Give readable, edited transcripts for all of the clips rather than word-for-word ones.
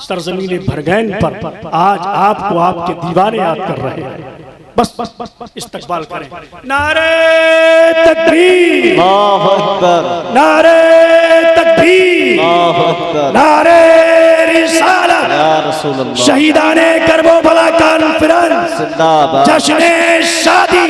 सरजमीन भरगैन पर आज आपको आपके दीवाने याद कर रहे हैं। बस इस्तकबाल करें। नारे तकबीर, अल्लाहु अकबर, नारे तकबीर, अल्लाहु अकबर, नारे रिसालत, या रसूल अल्लाह, शहीदाने करबला कॉन्फ्रेंस जिंदाबाद, जश्ने शादी,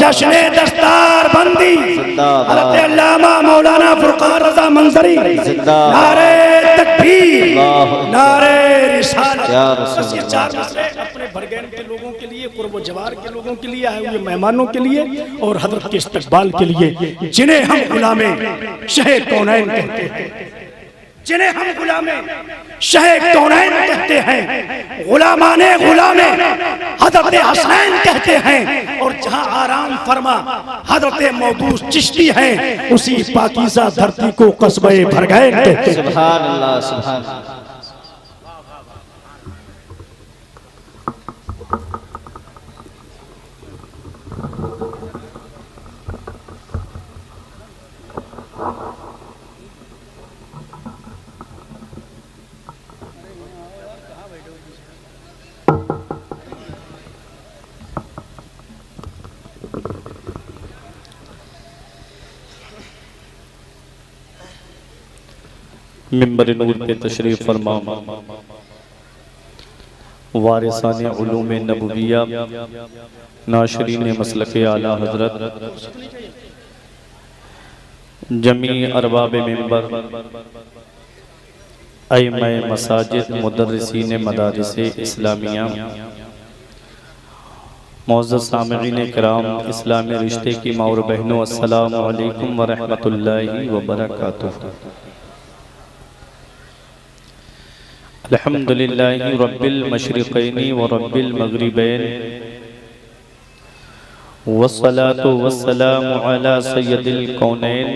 जश्ने दस्तार बंदी, जिंदाबाद, हज़रत अल्लामा मौलाना फुरकान रज़ा मंजरी, जिंदाबाद, नारे तकबीर, अल्लाहु अकबर, नारे रिसालत। या रसूल बस ये चार मसले अपने भरगैन के लोगों के लिए, कुर्ब जवार के लोगों के लिए, आए हुए मेहमानों के लिए और हजरत के इस्तकबाल के लिए, जिन्हें हम गुलामे शहे कौनैन कहते हैं, जिन्हें हम गुलामे शहे कौनैन कहते हैं, गुलामाने गुलामे हजरत हसनैन कहते हैं। और जहां आराम फरमा हजरत मौदूस चिश्ती है, उसी पाकीज़ा धरती को कस्बे भरगैन कहते हैं। सुभान अल्लाह, सुभान अल्लाह। मिंबर नूर पे तशरीफ फरमा वारिसाने उलूम नबविया नाशरीन मसलक आला हजरत जमी अरबाब मिंबर अइम्मा मसाजिद मुदर्रिसीन मदारिस इस्लामिया मुअज़्ज़ज़ सामिईन किराम, इस्लामी रिश्ते की माँ और बहनों, अस्सलामु अलैकुम व रहमतुल्लाहि व बरकातुहू। अल्हम्दुलिल्लाहि रब्बिल मशरिक़ैनि व रब्बिल मग़रिबैन वस्सलातु वस्सलामु अला सय्यदिल कौनैन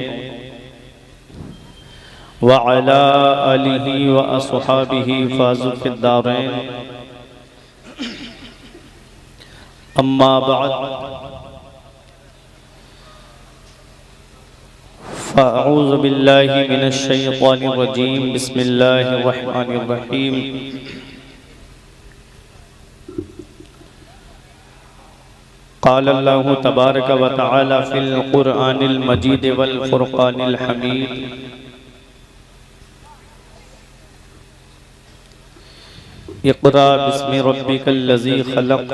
व अला आलिहि व अस्हाबिहि फ़ाज़ू फ़िद्दारैन। अम्मा बअद फ़अऊज़ु बिल्लाहि मिनश शैतानिर रजीम। बिस्मिल्लाहिर रहमानिर रहीम। क़ाल अल्लाहु तबारक व तआला फ़िल क़ुरआनिल मजीद वल फ़ुरक़ानिल हमीद। इक़रा बिस्मि रब्बिकल्लज़ी ख़लक़।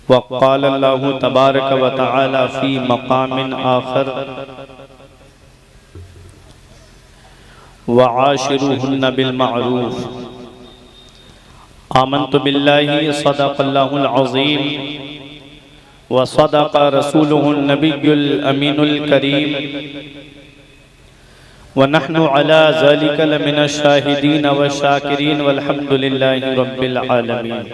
वक़ाल अल्लाहु तबारक व तआला फ़ी मक़ामिन आख़र वआशिरुहुन्न बिलमअरूफ़। आमन्तु बिल्लाहि सदक़ल्लाहुल अज़ीम व सदक़ रसूलुहुन नबियुल अमीनुल करीम व नहनु अला ज़ालिका लमिनश शाहिदीन व शाकिरीन वल्हम्दुलिल्लाहि रब्बिल आलमीन।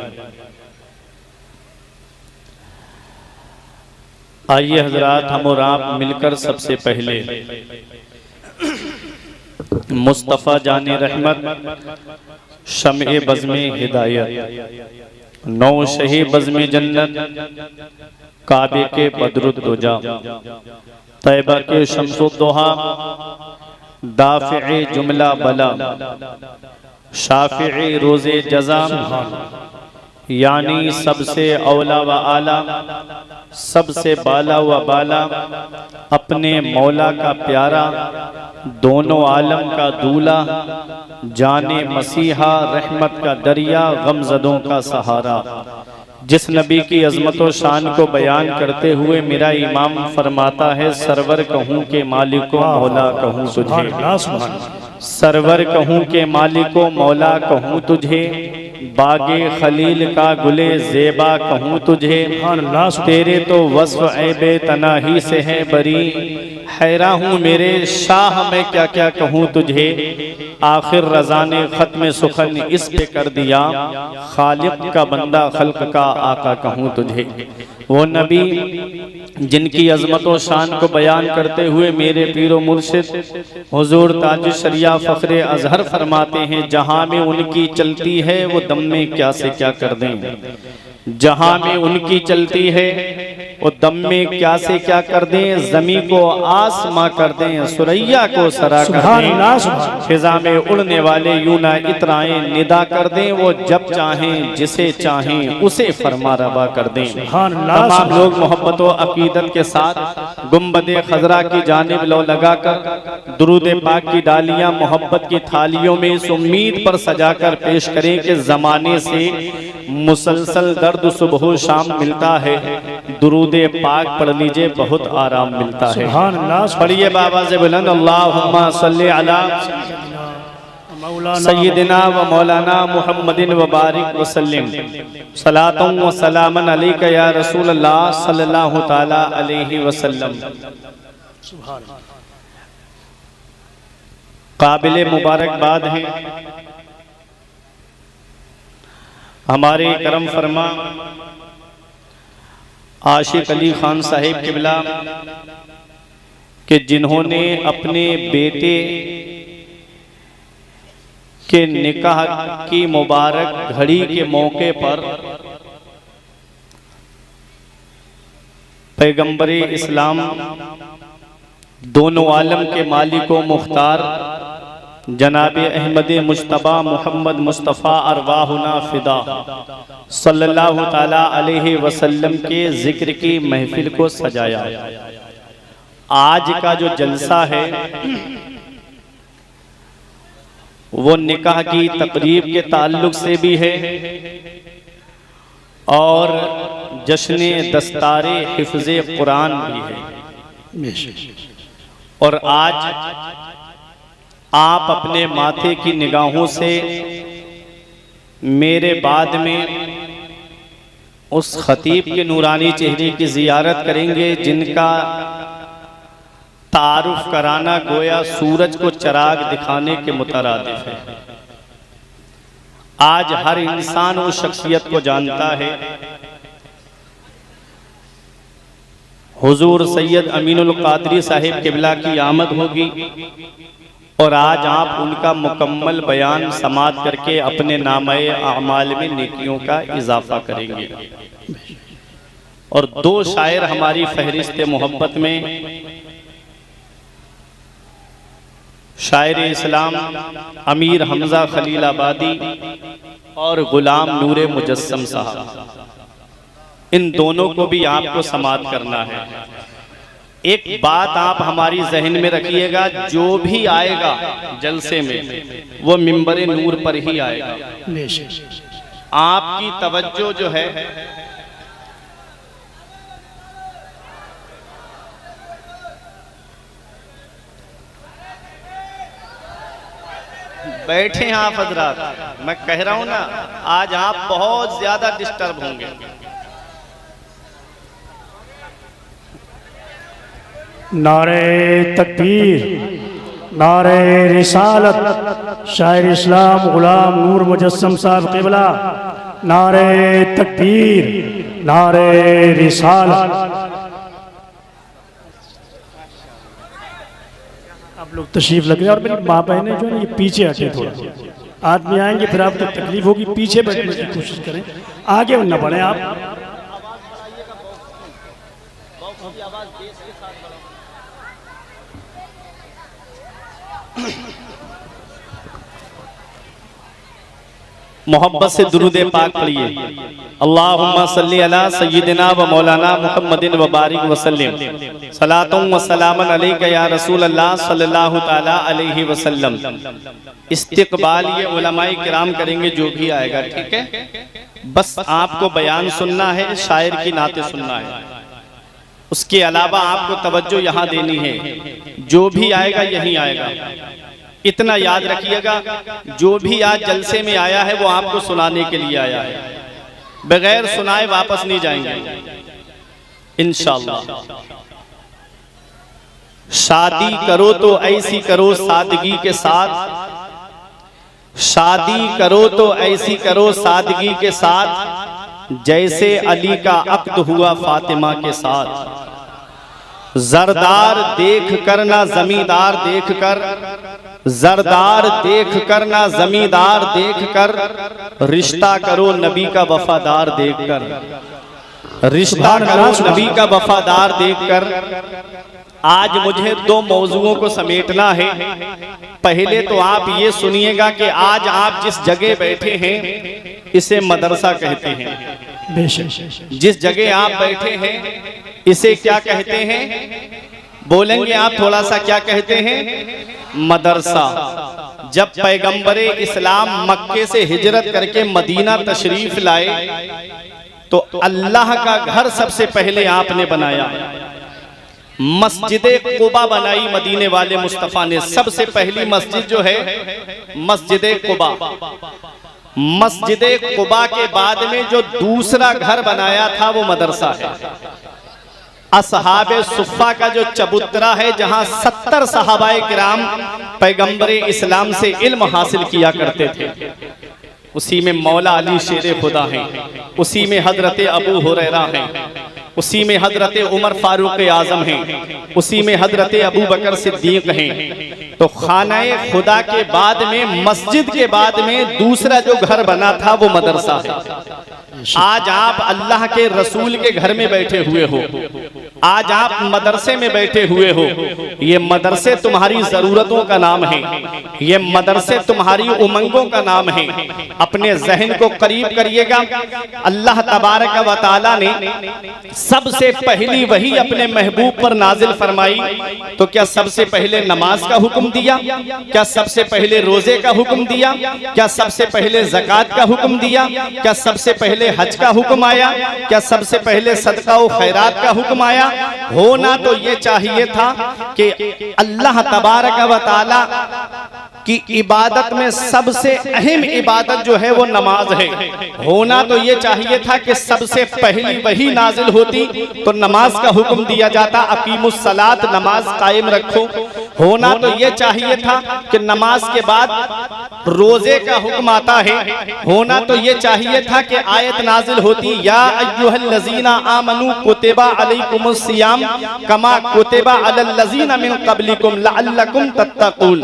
आइए हजरात, हम और आप मिलकर सबसे पहले मुस्तफ़ा जाने रहमत शम्ए बज़्मे हिदायत नौ शहे बज़्मे जन्नत काबे के बद्रुद्दुजा तैबा के शम्सुद्दुहा दाफ़िए जुमला बला शाफ़िए रोज़े जज़ा यानी सबसे औला व आला, सबसे बाला व बाला, अपने मौला का प्यारा, दोनों आलम का दूल्हा, जाने मसीहा, रहमत का दरिया, गमज़दों का सहारा, जिस नबी की अज़मत व शान को बयान करते हुए मेरा इमाम फरमाता है, सरवर कहूँ के मालिको मौला कहूँ तुझे, सरवर कहूँ के मालिको मौला कहूँ तुझे, बागे खलील का गुले ज़ेबा कहूँ तुझे, तेरे तो वस्फ़ ऐबे तनाही से है बरी, हैरा हूँ मेरे शाह मैं क्या क्या कहूँ तुझे, आखिर रज़ा ने ख़त्म सुखन इस पे कर दिया, खालिक का बंदा खल्क का आका कहूँ तुझे। वो नबी जिनकी अज़मत व शान को बयान करते हुए मेरे पीरो मुर्शिद हुजूर ताज शरिया फ़ख्रे अज़हर फरमाते हैं, जहाँ में उनकी चलती है वो दम में क्या से क्या कर दें, जहाँ में उनकी चलती है और दम में क्या से क्या कर दें, जमी को आसमां कर दें, सुरैया को सरा कर दें, फिजा में उड़ने वाले यूं ना इतराएं, निदा कर दें वो जब चाहें जिसे चाहें उसे फरमा रवा कर दें। तमाम लोग मोहब्बत व अकीदत के साथ गुंबदे खजरा की जानिब लो लगाकर दुरूद पाक की डालियां मोहब्बत की थालियों में इस उम्मीद पर सजाकर पेश करें कि जमाने से मुसलसल दर्द सुबह शाम मिलता है, दुरूद पाक पढ़ लीजिए बहुत आराम मिलता है। पढ़िए बाबा से बुलंद अल्लाहुम्मा सल्ली अला सय्यिदिना व मौलाना मुहम्मदिन व बारिक व सल्लिम सलातुम व सलामन अलैका या रसूल अल्लाह सल्लल्लाहु तआला अलैहि वसल्लम। काबिल मुबारकबाद हैं हमारे करम फरमा आशिक अली खान साहिब किबला कि जिन्होंने अपने बेटे के निकाह की मुबारक घड़ी के मौके पर पैगंबरे इस्लाम दोनों आलम के मालिक व मुख्तार जनाब अहमद मुश्तबा मोहम्मद मुस्तफ़ा अरवाहुना फिदा सल्लल्लाहु ताला अलैहि वसल्लम के जिक्र की महफिल को सजाया। आज का जो जलसा है वो निकाह की तकरीब के ताल्लुक से भी है और जश्न दस्तारे हिफ्ज़े कुरान भी है। और आज आप अपने माथे की निगाहों से मेरे बाद में उस खतीब के नूरानी चेहरे की जियारत करेंगे जिनका तारुफ कराना गोया सूरज को चिराग दिखाने के मुतरादिफ है। आज हर इंसान उस शख्सियत को जानता है। हुजूर सैयद अमीनुल कादरी साहिब किबला की आमद होगी और आज आप उनका मुकम्मल बयान समात करके अपने नामे अमाल में नेकियों का इजाफा करेंगे। और दो शायर हमारी फहरिस्त मोहब्बत में शायर इस्लाम अमीर हमजा खलील आबादी और गुलाम नूरे मुजस्सम साहब, इन दोनों को भी आपको समात करना है। एक बात आप हमारी जहन में रखिएगा, जो भी आएगा जलसे में वो मिंबर नूर पर ही आएगा। आपकी तवज्जो जो है बैठे हैं आप हजरात, मैं कह रहा हूं ना आज आप बहुत ज्यादा डिस्टर्ब होंगे। नारे तकबीर, नारे रिसालत, शायर इस्लाम गुलाम नूर मुजस्सम साहब क़िबला, नारे तकबीर, नारे रिसालत। आप लोग तशरीफ लग रहे हैं और मेरी माँ बहनें जो है ये पीछे हटे, थोड़ा आदमी आएंगे फिर आपको तकलीफ होगी, पीछे बैठने की कोशिश करें, आगे न बढ़े आप। मोहब्बत से दुरूद पाक पढ़िए। अल्लाहुम्मा सल्ली अला सय्यिदिना व मौलाना मुहम्मदिन व बारिक व सल्लिम सलातुम व सलामन अलैका या रसूल अल्लाह सल्लल्लाहु ताला अलैहि वसल्लम। इस्तिकबाल ये उलमाए किराम करेंगे जो भी आएगा, ठीक है। बस आपको बयान सुनना है, शायर की नाते सुनना है, उसके अलावा आपको तवज्जो यहाँ देनी है। जो भी आएगा यहीं आएगा। इतना याद रखिएगा, जो भी आज जलसे में आया है वो आपको सुनाने के लिए आया है, बगैर सुनाए वापस नहीं जाएंगे इंशाअल्लाह। शादी करो तो ऐसी करो सादगी के साथ, शादी करो तो ऐसी करो सादगी के साथ, जैसे अली का अक्द हुआ फातिमा के साथ। जरदार देख कर ना जमींदार देख कर, जरदार देख कर ना जमींदार देख कर, रिश्ता करो नबी का वफादार देख कर। रिश्ता करो नबी का वफादार देखकर। आज मुझे दो मौजुओं को समेटना है। पहले तो आप ये सुनिएगा कि आज आप जिस जगह बैठे हैं इसे मदरसा कहते हैं। जिस जगह आप बैठे हैं इसे क्या कहते हैं? बोलेंगे आप थोड़ा सा, क्या कहते हैं? मदरसा। जब पैगंबरे इस्लाम मक्के से हिजरत करके मदीना तशरीफ लाए तो अल्लाह का घर सबसे पहले आपने बनाया। मस्जिदे कुबा बनाई मदीने वाले मुस्तफा ने। सबसे पहली मस्जिद जो है मस्जिदे कुबा। मस्जिदे कुबा के बाद में जो दूसरा घर बनाया था वो मदरसा है। असहाबे सुफ़ा का जो चबूतरा है जहां 70 सहाबाए किराम पैगंबरे इस्लाम से इल्म हासिल किया करते थे, उसी में मौला अली शेर खुदा हैं, उसी में हजरत अबू हुरैरा हैं, उसी में हजरत उमर फारूक आजम हैं, उसी में हजरत अबू बकर सिद्दीक हैं। तो खानाए खुदा के बाद में, मस्जिद के बाद में दूसरा जो घर बना था वो मदरसा है। आज आप अल्लाह के रसूल के घर में बैठे हुए हो, आज आप मदरसे में बैठे हुए हो। ये मदरसे तुम्हारी जरूरतों का नाम है, ये मदरसे तुम्हारी उमंगों का नाम है। अपने जहन को करीब करिएगा। अल्लाह तबारक व तआला ने सबसे पहली वही अपने महबूब पर नाजिल फरमाई तो क्या सबसे पहले नमाज का हुक्म दिया? क्या सबसे पहले रोजे का हुक्म दिया? क्या सबसे पहले ज़कात का हुक्म दिया? क्या सबसे पहले हज का हुक्म आया? क्या सबसे पहले सदका व खैरात का हुक्म आया? होना तो ये चाहिए था कि अल्लाह तबारक व तआला की इबादत में सबसे अहम इबादत जो है वो नमाज है। होना तो ये चाहिए था कि सबसे पहली वही नाजिल होती तो नमाज का हुक्म दिया जाता, अकीमुस सलात, नमाज कायम रखो। होना तो ये चाहिए था कि नमाज के बाद रोजे का हुक्म आता है। होना तो ये चाहिए था कि आयत नाजिल होती, या अय्युहल्लज़ीना आमनू कुतिबा अलैकुमुस सियाम कमा कुतिबा अलल लज़ीना मिन क़ब्लिकुम लअल्लकुम तत्तक़ून।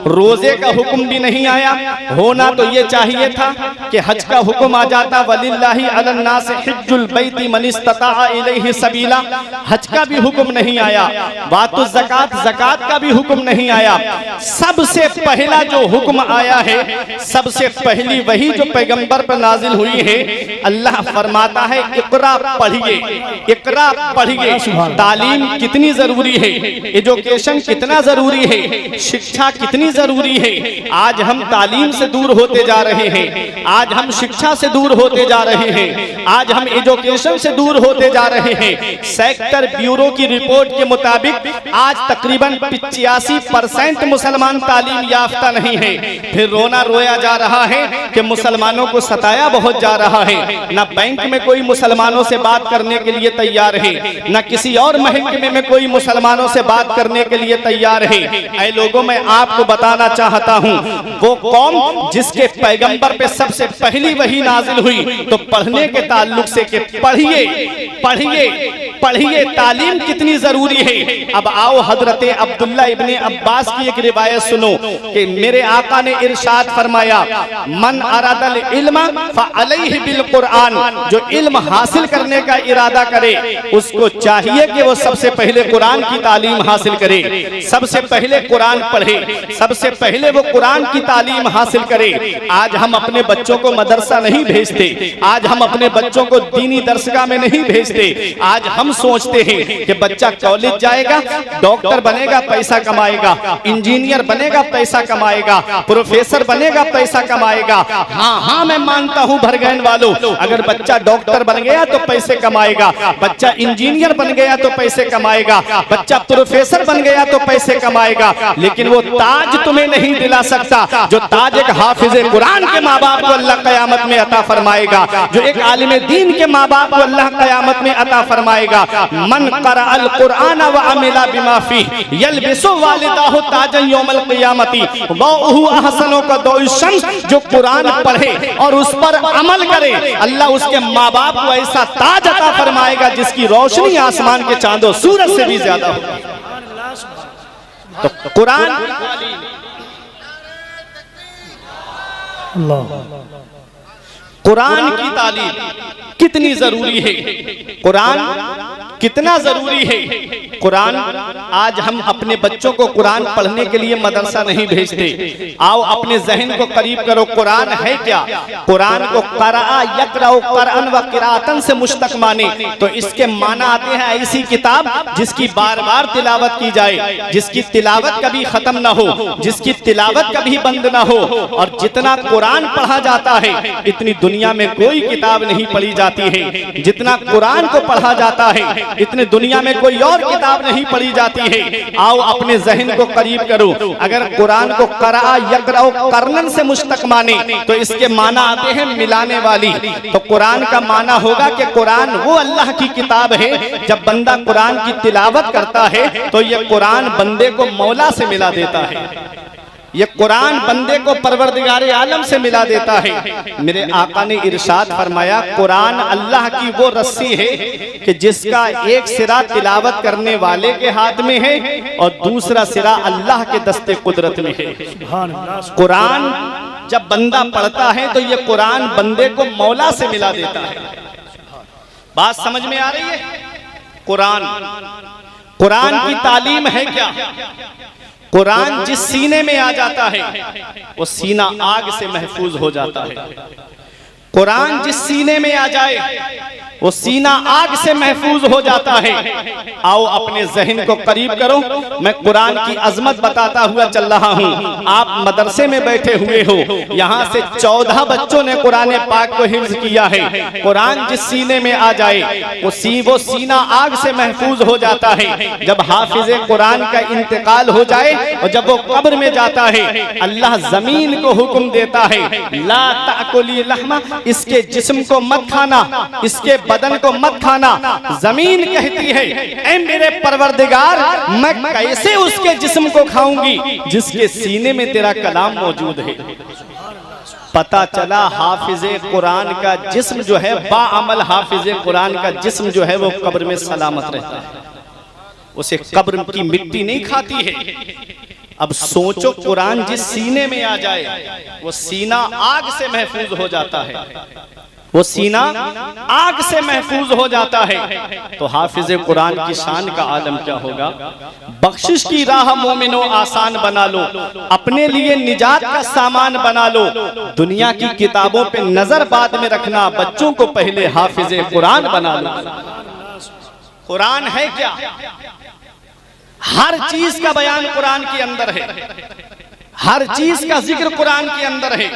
रोजे का हुक्म भी नहीं आया। होना तो ये चाहिए था कि हज का हुक्म आ जाता, वलिल्लाहि अलन नास हिज्जुल बैति मन इस्तताअ इलैहि सबीला। हज का भी हुक्म नहीं आया। वातुज़ ज़कात, ज़कात का भी हुक्म नहीं आया। सबसे पहला जो हुक्म आया है, सबसे पहली वही जो पैगंबर पर नाजिल हुई है। अल्लाह फरमाता है इक़रा पढ़िए, इक़रा पढ़िए। तालीम कितनी जरूरी है, एजुकेशन कितना जरूरी है, शिक्षा कितनी जरूरी है। आज हम तालीम से दूर होते जा रहे हैं, आज हम शिक्षा से दूर होते जा रहे हैं, आज हम एजुकेशन से दूर होते जा रहे हैं। सेक्टर ब्यूरो की रिपोर्ट के मुताबिक आज तकरीबन 85% मुसलमान तालीम याफ्ता नहीं है। फिर रोना रोया जा रहा है कि मुसलमानों को सताया बहुत जा रहा है। न बैंक में कोई मुसलमानों से बात करने के लिए तैयार है, न किसी और महकमे में कोई मुसलमानों से बात करने के लिए तैयार है। ऐ लोगों, मैं आपको बताना चाहता हूँ, वो कौम जिसके पैगंबर पे सबसे पहली वही नाजिल हुई तो पढ़ने के ताल्लुक से कि पढ़िए पढ़िए पढ़िए, तालीम कितनी जरूरी है। अब आओ हजरत अब्दुल्ला इब्ने अब्बास की एक रिवायत सुनो कि मेरे आका ने इरशाद फरमाया, मन अरादल इल्म फअलैहि बिल कुरान। जो इल्म हासिल करने का इरादा करे उसको चाहिए कि वो सबसे पहले कुरान की तालीम हासिल करे, सबसे पहले कुरान पढ़े, सबसे पहले वो कुरान की तालीम हासिल करे। आज हम अपने बच्चों को मदरसा नहीं भेजते, आज हम अपने बच्चों को दीनी दरसगाह में नहीं भेजते। आज हम सोचते हैं कि बच्चा कॉलेज जाएगा, डॉक्टर बनेगा, पैसा कमाएगा, इंजीनियर बनेगा, पैसा कमाएगा, प्रोफेसर बनेगा, पैसा कमाएगा। हाँ हाँ, मैं मानता हूँ भरगैन वालों, अगर बच्चा डॉक्टर बन गया तो पैसे कमाएगा, बच्चा इंजीनियर बन गया तो पैसे कमाएगा, बच्चा प्रोफेसर बन गया तो पैसे कमाएगा, लेकिन वो ताज तुम्हें नहीं दिला सकता जो ताज एक हाफिज कुरान के माँ बाप को अल्लाह कयामत में अता फरमाएगा, जो एक आलिम दीन के माँ बाप को अल्लाह कयामत में अता फरमाएगा। मन क़रअल कुरान व अमिला बिमा फीह यल्बिसु वालिदाहु ताजन यौमल क़ियामती वहुव अहसनु का दौइशम्स। जो कुरान पढ़े और उस पर अमल करे, अल्लाह उसके माँ बाप को ऐसा ताज अता फरमाएगा जिसकी रोशनी आसमान के चांदो सूरज से भी ज्यादा होगी। तो कुरान कुरान की तालीम कितनी जरूरी है, कुरान कितना जरूरी है। कुरान आज हम अपने बच्चों को कुरान पढ़ने के लिए मदरसा नहीं भेजते। आओ अपने जहन को करीब करो, कुरान है क्या? कुरान को क़रा यक़राउ क़रअन व क़िराअतन से मुश्तक़ माने तो इसके माना आते हैं ऐसी किताब जिसकी बार बार तिलावत की जाए, जिसकी तिलावत कभी खत्म ना हो, जिसकी तिलावत कभी बंद ना हो। और जितना कुरान पढ़ा जाता है इतनी दुनिया में कोई किताब नहीं पढ़ी जाती है जितना कुरान को पढ़ा जाता है, इतनी दुनिया में कोई और किताब नहीं पढ़ी जाती है। आओ अपने जहन को करीब करो, अगर कुरान को क़रा यक़राउ क़रअन से मुश्तक़ माने तो इसके माना आते हैं मिलाने वाली। तो कुरान का माना होगा कि कुरान वो अल्लाह की किताब है, जब बंदा कुरान की तिलावत करता है तो ये कुरान बंदे को मौला से मिला देता है, ये कुरान बंदे को परवरदिगारे आलम से मिला देता है। मेरे आका ने इरशाद फरमाया, कुरान अल्लाह की वो रस्सी है कि जिसका एक सिरा तिलावत करने वाले के हाथ में है और दूसरा सिरा अल्लाह के दस्ते कुदरत में है। कुरान जब बंदा पढ़ता है तो ये कुरान बंदे को मौला से मिला देता है। बात समझ में आ रही है? कुरान की तालीम है क्या? कुरान जिस सीने में आ जाता है वो सीना आग से महफूज हो जाता है। कुरान जिस सीने में आ जाए वो सीना आग से महफूज हो जाता है। आओ अपने जहन को करीब करो, मैं कुरान की अजमत बताता हुआ चल रहा हूँ। आप मदरसे में बैठे हुए हो, यहाँ से 14 बच्चों ने कुरान पाक को हिफ्ज किया है। कुरान जिस सीने में आ जाए वो सीना आग से महफूज हो जाता है। जब हाफिज कुरान का इंतकाल हो जाए और जब वो कब्र में जाता है, अल्लाह जमीन को हुक्म देता है, ला ताकुली लहमा, इसके जिस्म को मत खाना, इसके बदन को मत खाना। जमीन कहती है, ऐ मेरे परवरदिगार, मैं कैसे उसके जिस्म को खाऊंगी जिसके सीने में तेरा कलाम मौजूद है। पता चला हाफिजे कुरान का जिस्म जो है, बाअमल हाफिजे कुरान का जिस्म जो है वो कब्र में सलामत रहता है, उसे कब्र की मिट्टी नहीं खाती है। अब सोचो, कुरान जिस सीने में आ जाए वो सीना आग से महफूज हो जाता है, वो सीना आग से महफूज हो जाता है। तो हाफिज कुरान की शान का आलम क्या होगा? बख्शिश की राह मोमिनो आसान बना लो, अपने लिए निजात का सामान बना लो। दुनिया की किताबों पे नजर बाद में रखना, बच्चों को पहले हाफिज कुरान बना लो। कुरान है क्या? हर चीज का बयान कुरान के अंदर है, हर चीज का जिक्र कुरान के अंदर है।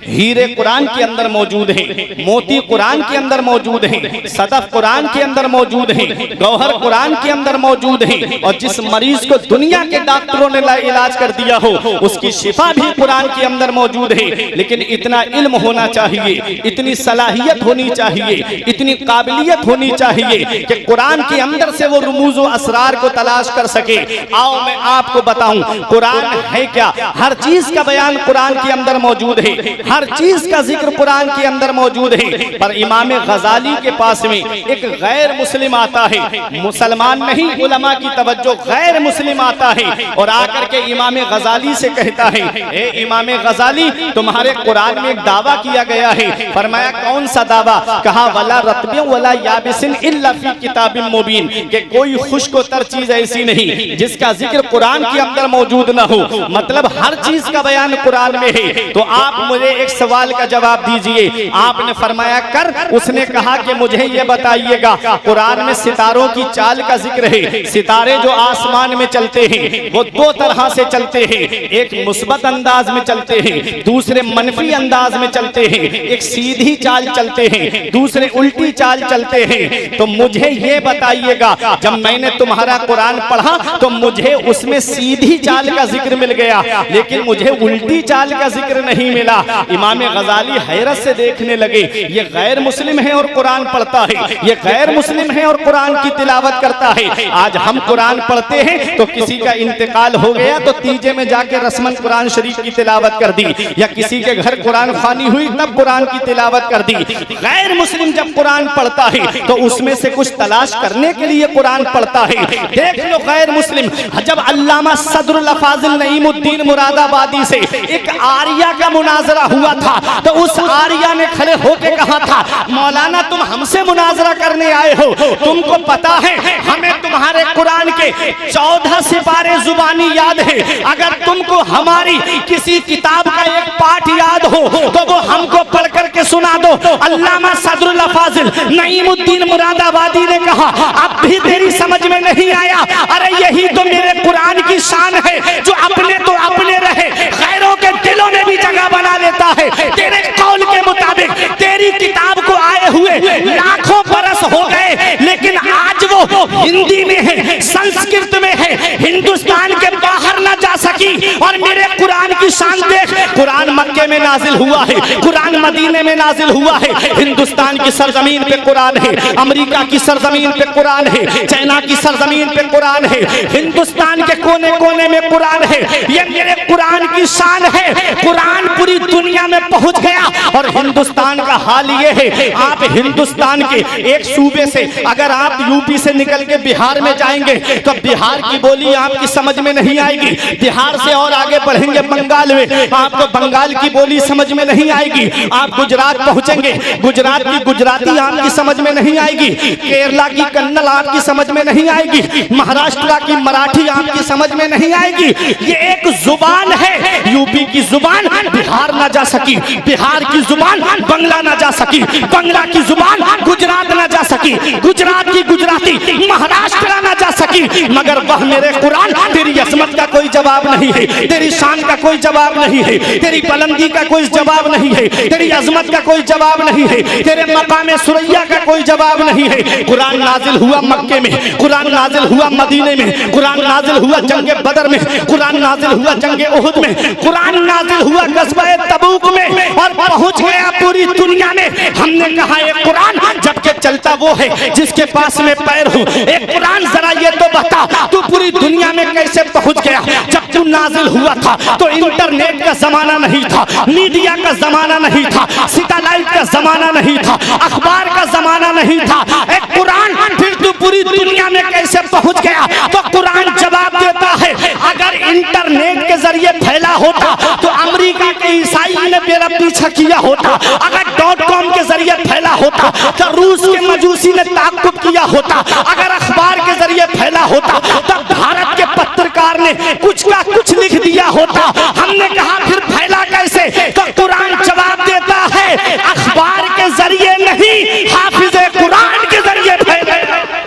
हीरे कुरान के अंदर मौजूद है, मोती कुरान के अंदर मौजूद है, सदफ कुरान के अंदर मौजूद है, गौहर कुरान के अंदर मौजूद है। और जिस मरीज को दुनिया के डॉक्टरों ने इलाज कर दिया हो उसकी शिफा भी कुरान के अंदर मौजूद है। लेकिन इतना इल्म होना चाहिए, इतनी सलाहियत होनी चाहिए, इतनी काबिलियत होनी चाहिए कि कुरान के अंदर से वो रुमूज व असरार को तलाश कर सके। आओ मैं आपको बताऊं कुरान है क्या। हर चीज का बयान कुरान के अंदर मौजूद है, हर चीज का जिक्र कुरान के अंदर मौजूद है। पर इमाम गजाली के पास में एक गैर मुस्लिम आता है, मुसलमान नहीं, उलमा की तवज्जो, गैर मुस्लिम आता है और आकर के इमाम गजाली से कहता है, ए इमाम गजाली, तुम्हारे कुरान में एक दावा किया गया है। फरमाया कौन सा दावा? कहा वला रत्बिन वला याबिसिन इल्ला फी किताबिन मुबीन, कि कोई खुश्क-ओ-तर चीज ऐसी नहीं जिसका जिक्र कुरान के अंदर मौजूद न हो। मतलब हर चीज का बयान कुरान में है। तो आप मुझे एक सवाल का जवाब दीजिए। आपने फरमाया कर, उसने कहा कि मुझे ये बताइएगा, कुरान में सितारों की चाल का जिक्र है। सितारे जो आसमान में चलते हैं वो दो तरह से चलते हैं, एक मुस्बत अंदाज में चलते हैं, दूसरे मनफी अंदाज में चलते हैं। एक सीधी चाल चलते हैं, दूसरे उल्टी चाल चलते हैं। तो मुझे ये बताइएगा, जब मैंने तुम्हारा कुरान पढ़ा तो मुझे उसमें सीधी चाल का जिक्र मिल गया, लेकिन मुझे उल्टी चाल का जिक्र नहीं मिला। इमाम गजाली हैरत से देखने लगे, ये गैर मुस्लिम है और कुरान पढ़ता है, ये गैर मुस्लिम है और कुरान की तिलावत करता है। आज हम कुरान पढ़ते हैं तो किसी का इंतकाल हो गया तो तीजे में जाके रस्मन कुरान शरीफ की तिलावत कर दी, या किसी के घर कुरान खानी हुई तब कुरान की तिलावत कर दी। गैर मुस्लिम जब कुरान पढ़ता है तो उसमें से कुछ तलाश करने के लिए कुरान पढ़ता है। देख लो गैर मुस्लिम, जब अल्लामा सदरुल फाजिल नईमुद्दीन मुराद मुरादाबादी से एक आर्या का मुनाजरा हुआ था, तो उस आर्या ने खड़े होके कहा था, मौलाना तुम हमसे मुनाजरा करने आए हो, तुमको पता है हमें तुम्हारे कुरान के 14 सिपारे जुबानी याद है, अगर तुमको हमारी किसी किताब का एक पाठ याद हो तो वो हमको पढ़ करके सुना दो। अल्लामा सदरुल्लाह फाजिल नईमुद्दीन मुरादाबादी ने कहा, अब भी तेरी समझ में नहीं आया? अरे यही तो मेरे कुरान की शान है, जो अपने तो अपने रहे, गैरों के दिलों में भी जगह बना लेता है। तेरे कौल के मुताबिक तेरी किताब को आए हुए लाखों बरस हो गए, लेकिन आज वो हिंदी में है, संस्कृत में है, हिंदुस्तान के बाहर ना जा सकी। और मेरे कुरान की शान देख, कुरान मक्के में नाजिल हुआ है, कुरान मदीने में नाजिल हुआ है, हिंदुस्तान की सरजमीन पे कुरान है, अमेरिका की सरजमीन पे कुरान है, चाइना की सरजमीन पे कुरान है, हिंदुस्तान के कोने कोने में कुरान है। ये मेरे कुरान की शान है। कुरान पूरी दुनिया में पहुंच गया। और हिंदुस्तान का हाल ये है, आप हिंदुस्तान के एक सूबे से अगर आप यूपी से निकल के बिहार में जाएंगे तो बिहार की बोली आपकी समझ में नहीं आएगी। बिहार से और आगे बढ़ेंगे बंगाल में, आपको बंगाल की बोली समझ में नहीं आएगी। आप गुजरात पहुंचेंगे, गुजरात की गुजराती आपकी समझ में नहीं आएगी। केरला की कन्नड़ आपकी समझ में नहीं आएगी। महाराष्ट्र की मराठी आपकी समझ में नहीं आएगी। ये एक जुबान है। यूपी की जुबान बिहार ना जा सकी, बिहार की जुबान बंगला ना जा सकी, बंगला की जुबान गुजरात ना जा सकी, गुजरात की गुजराती महाराष्ट्र ना जा सकी। मगर वह मेरे कुरान, तेरी अजमत का कोई जवाब नहीं है, तेरी शान का कोई जवाब नहीं है, तेरी बुलंदी का कोई जवाब नहीं है, तेरी अजमत का कोई जवाब नहीं है, तेरे मकाम सुरैया का कोई जवाब नहीं है। कुरान नाजिल हुआ मक्के में, कुरान नाजिल हुआ मदीने में, कुरान नाजिल हुआ जंगे बदर में, कुरान नाजिल हुआ जंगे उहुद में, कुरान नाजिल हुआ गज़वा तबूक में, और पहुंच गया पूरी दुनिया में। हमने कहा एक कुरान, जबकि चलता वो है जिसके पास में पैर हो। एक कुरान जरा ये तो बता, तू पूरी दुनिया में कैसे पहुंच गया? जब तू नाजिल हुआ था तो इंटरनेट का जमाना नहीं था, मीडिया का जमाना नहीं था, सैटेलाइट का जमाना नहीं था, अखबार का जमाना नहीं था। एक कुरान, फिर तू पूरी दुनिया में कैसे पहुंच गया? तो कुरान जवाब देता है, अगर इंटरनेट के जरिए फैला होता तो अमेरिका के ईसाई ने मेरा पीछा किया होता। अगर .com के जरिए फैला होता तो रूस के मजूसी ने ताक़ुब किया होता। अगर अखबार के जरिए फैला होता तो भारत के पत्रकार ने कुछ का कुछ लिख दिया होता। हमने कहा फिर फैला कैसे? तो कुरान जवाब देता है, अखबार के जरिए नहीं, हाफिज़े कुरान के जरिए फैले।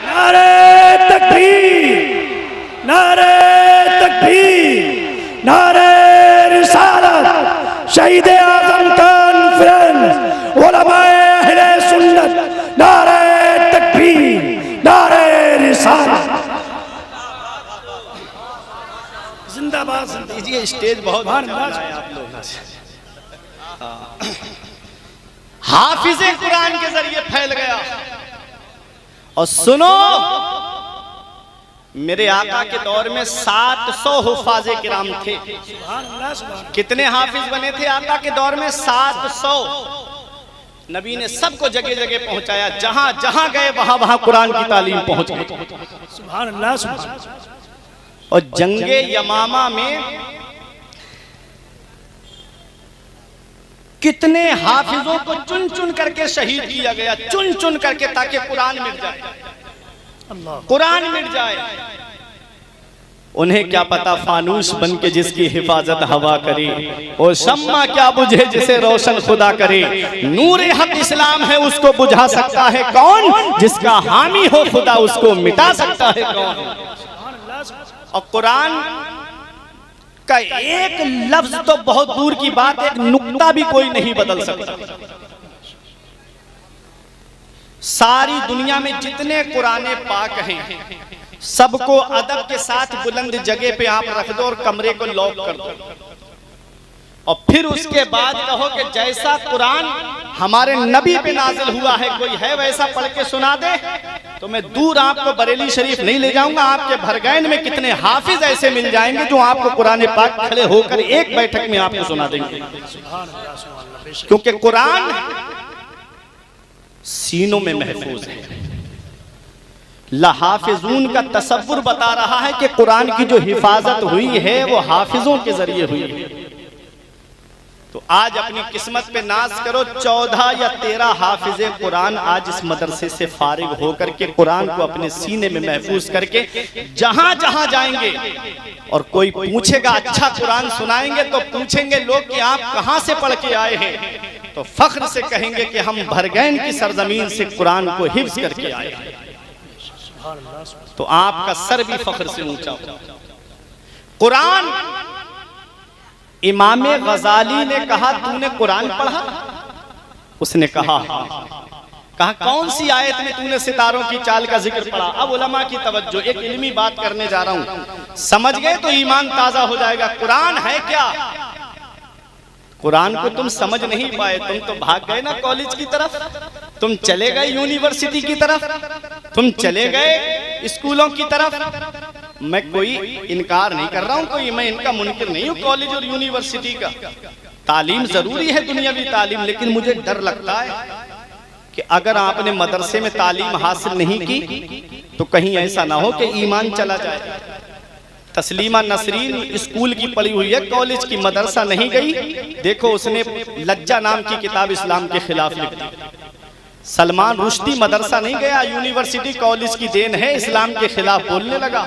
नारे तकबीर, नारे तकबीर, नारे रिसालत, शहीद आज़म कॉन्फ्रेंस, उलमाए अहले सुन्नत, नारे तकबीर, नारे रिसालत, जिंदाबाद। दीजिए, स्टेज बहुत हाफिज़े कुरान के जरिए फैल गया। और सुनो, मेरे आका के दौर में 700 हुफ़ाज़े किराम थे। कितने हाफिज बने थे आका के दौर में? 700। नबी ने सबको जगह जगह पहुंचाया, जहां जहां गए वहां वहां कुरान की तालीम पहुंच गई। सुभान अल्लाह, सुभान अल्लाह। और जंगे यमामा में कितने हाफिजों को चुन चुन करके शहीद किया गया, चुन चुन करके, ताकि कुरान मिट जाए, कुरान मिट जाए। उन्हें क्या पता फानूस बन के जिसकी हिफाजत हवा करे, और शम्मा क्या बुझे जिसे रोशन खुदा करे। नूर हक इस्लाम है, उसको बुझा सकता है कौन? जिसका हामी हो खुदा, उसको मिटा सकता है कौन? और कुरान का एक लफ्ज तो बहुत दूर की बात, एक नुक्ता भी कोई नहीं बदल सकता। सारी दुनिया में जितने कुराने पाक हैं, सबको अदब के साथ बुलंद जगह पे आप रख दो और कमरे को लॉक कर दो, और फिर उसके बाद कहो कि जैसा कुरान हमारे नबी पे नाजिल हुआ है, कोई है वैसा पढ़ के सुना दे, तो मैं दूर आपको बरेली शरीफ नहीं ले जाऊंगा। आपके भरगैन में कितने हाफिज ऐसे मिल जाएंगे जो आपको कुरान पाक खड़े होकर एक बैठक में आपको सुना देंगे। क्योंकि कुरान सीनों में महफूज है। लहाफिजून का तसव्वुर बता रहा है कि कुरान की जो हिफाजत हुई है वो हाफिजों के जरिए हुई है। तो आज अपनी किस्मत पे नाज करो, 14 या 13 हाफिजे कुरान आज इस मदरसे से फारिग होकर के कुरान को अपने सीने में महफूज करके जहां जहां जाएंगे और कोई पूछेगा अच्छा कुरान सुनाएंगे तो पूछेंगे लोग कि आप कहां से पढ़ के आए हैं, तो फख्र से कहेंगे कि हम भरगैन की सरजमीन से कुरान को हिफ्ज करके आए हैं। तो आपका सर भी फख्र से ऊंचा हो। कुरान, इमाम गजाली ने कहा तूने कुरान पढ़ा? उसने कहा कौन सी आयत में तूने सितारों की चाल का जिक्र पढ़ा? अब उलमा की तवज्जो, एक इल्मी बात करने जा रहा हूं, समझ गए तो ईमान ताजा हो जाएगा। कुरान है क्या? कुरान को तुम समझ नहीं पाए, तुम तो भाग गए ना कॉलेज की तरफ, तुम चले गए यूनिवर्सिटी की तरफ, तुम चले गए स्कूलों की तरफ। मैं कोई इनकार नहीं कर रहा हूं, कोई मैं इनका मुनकिर नहीं हूं कॉलेज और यूनिवर्सिटी का, तालीम जरूरी है दुनियावी तालीम, लेकिन मुझे डर लगता है कि अगर आपने मदरसे में तालीम हासिल नहीं की तो कहीं ऐसा ना हो कि ईमान चला जाए। तस्लीमा नसरीन स्कूल की पढ़ी हुई है, कॉलेज की, मदरसा नहीं गई, देखो उसने लज्जा नाम की किताब इस्लाम के खिलाफ लिख दी। सलमान रुश्दी मदरसा नहीं गया, यूनिवर्सिटी कॉलेज की देन है, इस्लाम के खिलाफ बोलने लगा।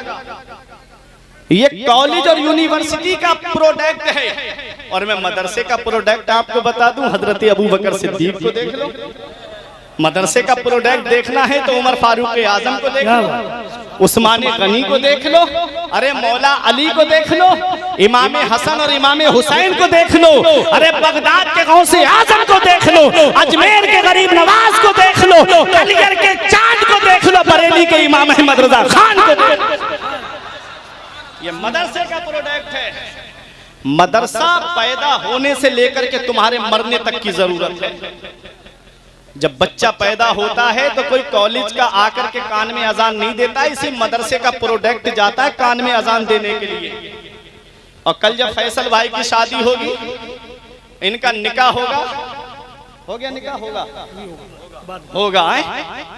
ये कॉलेज और यूनिवर्सिटी का प्रोडक्ट है। और मैं मदरसे का प्रोडक्ट आपको बता दूं, हजरत अबू बकर सिद्दीक को देख लो। मदरसे का प्रोडक्ट देखना है तो उमर फारूक आजम को देख लो, उस्मान गनी को देख लो, अरे मौला अली को देख लो, इमाम हसन और इमाम हुसैन को देख लो, अरे बगदाद के गौसे आजम को देख लो, अजमेर के गरीब नवाज को देख लो, अलीगढ़ के चांद को देख लो, बरेली के इमाम अहमद रजा खान को देख लो। ये मदरसे का प्रोडक्ट है। मदरसा पैदा होने से लेकर के तुम्हारे मरने तक की जरूरत है। जब बच्चा पैदा होता है तो कोई कॉलेज का आकर के कान में अजान नहीं देता, इसी मदरसे का प्रोडक्ट जाता है कान में अजान देने के लिए। और कल जब फैसल भाई की शादी होगी, इनका निकाह होगा, हो गया निकाह होगा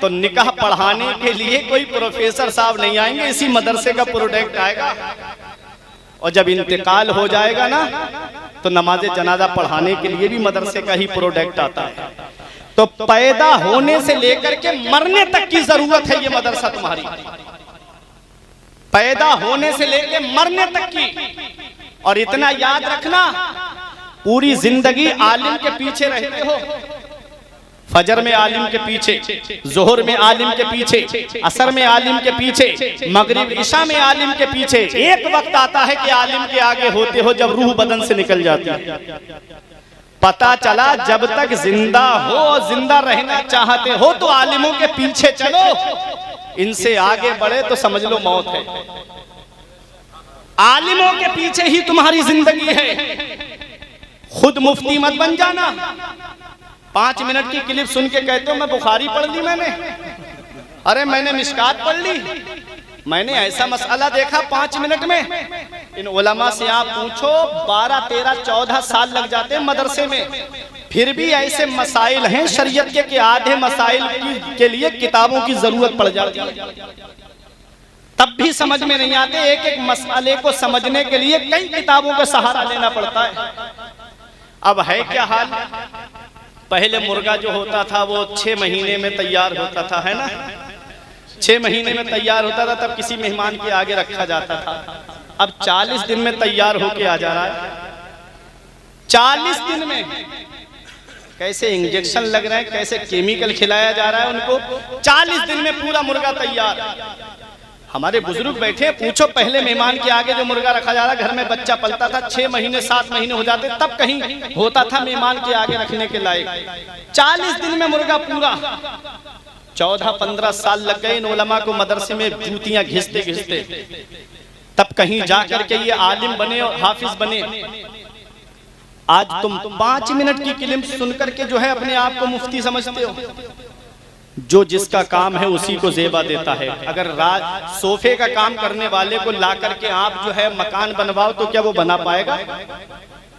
तो निकाह पढ़ाने के लिए कोई प्रोफेसर साहब नहीं आएंगे, इसी मदरसे का प्रोडक्ट आएगा। और जब इंतकाल हो जाएगा ना तो नमाज जनाजा पढ़ाने के लिए भी मदरसे का ही प्रोडक्ट आता है। तो पैदा होने से लेकर के मरने तक की जरूरत है ये मदरसा तुम्हारी, पैदा होने से लेकर मरने तक की। और इतना याद रखना, पूरी जिंदगी आलिम के पीछे रहते हो, फजर में आलिम के पीछे, जोहर में आलिम के पीछे, असर में आलिम के पीछे, मगरिब इशा में आलिम के पीछे। एक वक्त आता है कि आलिम के आगे होते हो जब रूह बदन से निकल जाती है। पता चला जब तक जिंदा हो और जिंदा रहना चाहते हो तो आलिमों के पीछे चलो, इनसे आगे बढ़े तो समझ लो मौत है। आलिमों के पीछे ही तुम्हारी जिंदगी है। खुद मुफ्ती मत बन जाना। 5 मिनट की क्लिप सुन के कहते हो मैं बुखारी पढ़ ली मैंने, अरे मैंने मिशकात पढ़ ली, मैंने ऐसा मसला देखा 5 मिनट में। इन उलमा से आप पूछो 12, 13, 14 साल लग जाते हैं मदरसे में, फिर भी ऐसे मसाइल हैं शरीयत के कि आधे मसाइल के लिए किताबों की जरूरत पड़ जाती है, तब भी समझ में नहीं आते। एक एक मसले को समझने के लिए कई किताबों का सहारा लेना पड़ता है। अब है क्या हाल, पहले मुर्गा जो होता था वो 6 महीने में तैयार होता था, है ना, 6 महीने में तैयार होता था, तब किसी मेहमान के आगे रखा जाता था। अब 40 दिन में तैयार होके आ जा रहा है। 40 दिन में कैसे इंजेक्शन लग रहे हैं, कैसे केमिकल खिलाया जा रहा है उनको, 40 दिन में पूरा मुर्गा तैयार। हमारे बुजुर्ग बैठे, पूछो पहले मेहमान के आगे जो मुर्गा रखा जा रहा, घर में बच्चा पलता था, 6 महीने 7 महीने हो जाते तब कहीं होता था मेहमान के आगे रखने के लायक। 40 दिन में मुर्गा पूरा। 14-15 साल लग गए इन उलमा को मदरसे में जूतियां घिसते घिसते, तब कहीं जाकर के ये आलिम बने और हाफिज बने। आज तुम 5 मिनट की क्लिप सुनकर के जो है अपने आप को मुफ्ती समझते हो। जो जिसका काम है उसी को जेबा देता है। अगर सोफे का काम करने वाले को ला करके आप जो है मकान बनवाओ तो क्या वो बना पाएगा?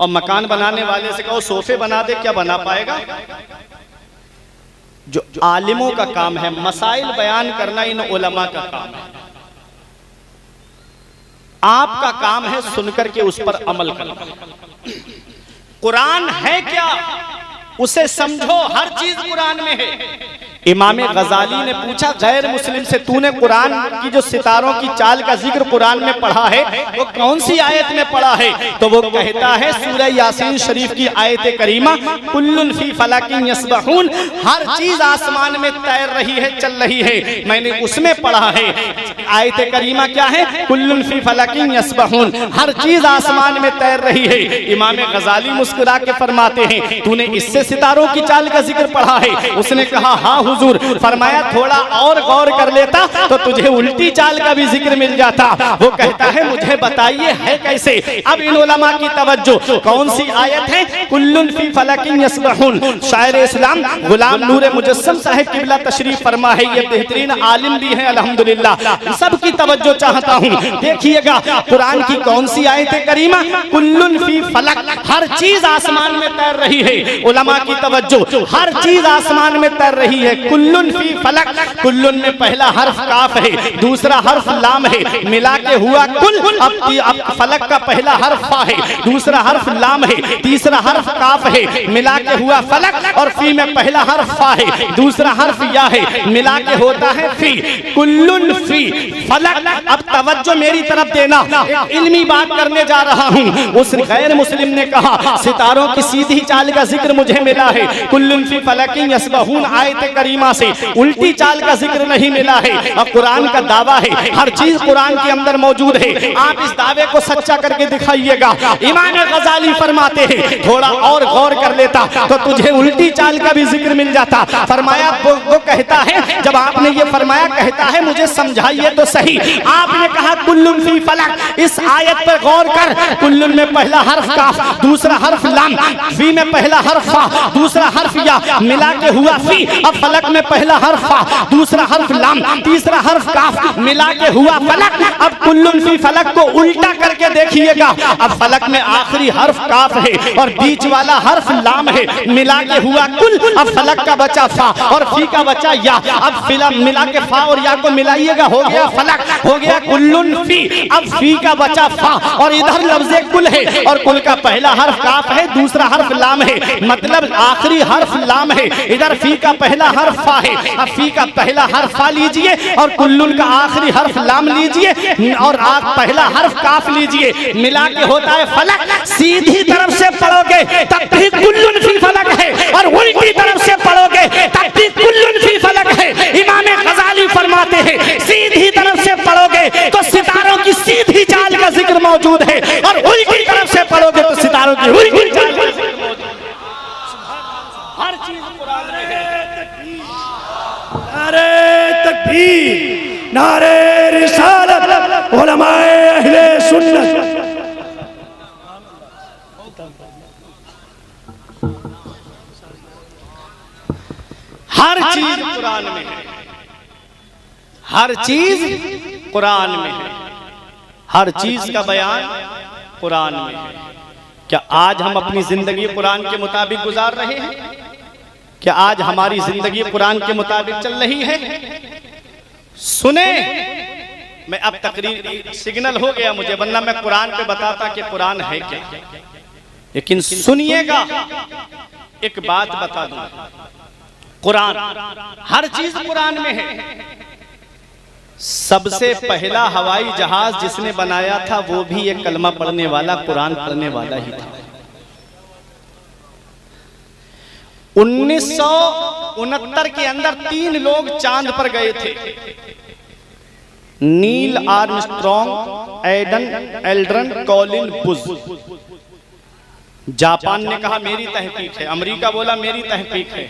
और मकान बनाने वाले से कहो सोफे बना दे, क्या बना पाएगा? जो आलिमों का काम है, मसाइल बयान करना इन उलमा का काम है। आपका काम है सुनकर के उस पर अमल करना। कुरान है क्या, उसे समझो। हर चीज कुरान में है। इमाम गजाली ने पूछा गैर मुस्लिम से, तूने कुरान की जो सितारों की चाल का जिक्र कुरान में पढ़ा है वो कौन सी आयत में पढ़ा है? तो वो कहता है सूरह यासीन शरीफ की आयत करीमा, कुल्लुन फी फलकिन यस्बहून, हर चीज आसमान में तैर रही है, चल रही है, मैंने उसमें पढ़ा है। आयत करीमा क्या है? कुल्लुन फी फलकिन यस्बहून, हर चीज आसमान में तैर रही है। इमाम गजाली मुस्कुरा के फरमाते हैं तूने इससे सितारों की चाल का जिक्र पढ़ा है? उसने कहा हाँ हुजूर। फरमाया थोड़ा और गौर कर लेता तो तुझे उल्टी चाल का भी जिक्र मिल जाता। वो कहता है मुझे बताइए है कैसे? अब इन उलमा की तवज्जो, कौन सी आयत है? कुल्लुन फी फलकिन यस्बहून। शायर इस्लाम गुलाम नूर मुजस्सम साहिब किबला तशरीफ फरमा है, ये बेहतरीन आलिम भी हैं अल्हम्दुलिल्लाह। सबकी तवज्जो चाहता हूँ, देखिएगा कुरान की कौन सी आयत करीमा? कुल्लुन फी फलक, हर चीज आसमान में तैर रही है। उलमा की तवज्जो, हर चीज आसमान में तैर रही है। कुल्लुन फी फलक, कुल्लुन में पहला हर्फ काफ है, दूसरा हर्फ लाम है, मिला के हुआ कुल। अब फलक का पहला हर्फ फा है, दूसरा हर्फ लाम है, तीसरा हर्फ काफ है, मिला के हुआ फलक। और फी में पहला हर्फ फा है, दूसरा हर्फ या है, मिला के होता है फी। कुल्लुन फी फलक। अब तवज्जो मेरी तरफ देना, एक इल्मी बात करने जा रहा हूँ। उस गैर मुस्लिम ने कहा सितारों की सीधी चाल का जिक्र मुझे मिला है, कुल्लुन फी फलकिन यस्बहून आयत करीमा से उल्टी चाल का जिक्र नहीं मिला है। अब कुरान का दावा है हर चीज कुरान के अंदर मौजूद है, आप इस दावे को सच्चा करके दिखाइएगा। इमाम गजाली फरमाते हैं थोड़ा और गौर कर लेता तो तुझे उल्टी चाल का भी जिक्र मिल जाता। फरमाया वो कहता है, जब आपने ये फरमाया कहता है मुझे समझाइए तो सही। आपने कहा कुल्लुन फी फलक, इस आयत पर गौर कर। कुल्लुन में पहला हर्फ काफ, दूसरा हर्फ लाम, फी में पहला हर्फ फा, दूसरा हर्फ या, मिला के हुआ फी। अब फलक में पहला हर्फ फा, दूसरा हर्फ लाम, तीसरा हर्फ काफ, मिला के हुआ फलक। अब कुल्लुन फी फलक को उल्टा करके देखिएगा। अब फलक में आखिरी हर्फ काफ है और बीच वाला हर्फ लाम है, मिला के हुआ कुल। अब फलक का बचा फा और फी का बचा या। अब फिलम मिला के फा और या को मिलाइएगा, हो गया फलक, हो गया कुल्लुन फी। अब फी का बचा फा और इधर लफ्ज़े कुल है और कुल का पहला हर्फ काफ है, दूसरा हर्फ लाम है, मतलब आखिरी हर्फ लाम है, इधर फी का पहला हर्फ फा है। अब फी का पहला हर्फ फा लीजिए और कुल्लुन का आखिरी हर्फ लाम लीजिए और पहला हर्फ काफ लीजिए, मिला के होता है फलक। सीधी तरफ से पढ़ोगे तब भी कुल्लुन फी फलक है और उल्टी तरफ से पढ़ोगे तब भी कुल्लुन फी फलक है। इमाम गजाली फरमाते हैं सीधी तरफ से पढ़ोगे तो सितारों की सीधी चाल का जिक्र मौजूद है और उल्टी तरफ से पढ़ोगे तो सितारों की उल्टी चाल का जिक्र मौजूद है। हर चीज कुरान में है। नारे तकबीर, नारे रिसालत, उलमाए अहले सुन्नत। हर चीज कुरान में है, हर चीज कुरान में है, हर चीज का बयान कुरान में है। क्या आज हम अपनी जिंदगी कुरान के मुताबिक गुजार रहे हैं? क्या आज हमारी जिंदगी कुरान के मुताबिक चल रही है? सुने, मैं अब तकरीर सिग्नल हो गया मुझे, वरना मैं कुरान पे बताता कि कुरान है क्या। लेकिन सुनिएगा, एक बात बता दूं, कुरान हर चीज कुरान में है। सबसे पहला हवाई जहाज जिसने बनाया था वो भी एक कलमा पढ़ने वाला, कुरान पढ़ने वाला ही था। 1969 के अंदर 3 लोग चांद पर गए थे, Neil Armstrong, Edwin Aldrin, Colin Bush. Japan ने कहा मेरी तहकीक है, अमेरिका बोला मेरी तहकीक है।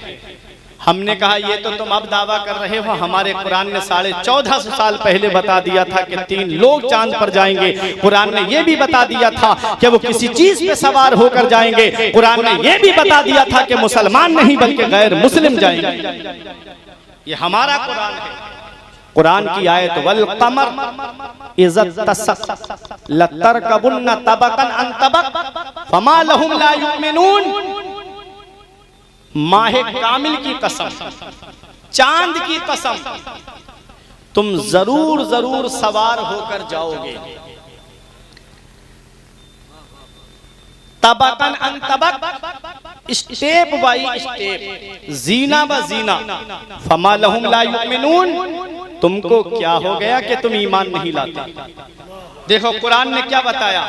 हमने कहा ये तो तुम अब दावा कर रहे हो, हमारे कुरान ने 1450 साल पहले बता दिया था कि 3 लोग चांद पर जाएंगे। कुरान ने ये भी बता दिया था कि वो किसी चीज पे सवार होकर जाएंगे। कुरान ने ये भी बता दिया था कि मुसलमान नहीं बल्कि गैर मुस्लिम जाएंगे। ये हमारा कुरान है। कुरान की आयत वल कमर इज़्ज़त तसक लतरकबुन्ना तबकन अन तबक फमा लहुम ला युमिनून। माहे कामिल की कसम, चांद की कसम, तुम जरूर जरूर सवार होकर जाओगे। तबकन अन तबक, स्टेप बाई स्टेप, जीना ब जीना, फमा लहुम ला युमिनून, तुमको क्या हो गया कि तुम ईमान नहीं लाते। देखो कुरान ने क्या बताया,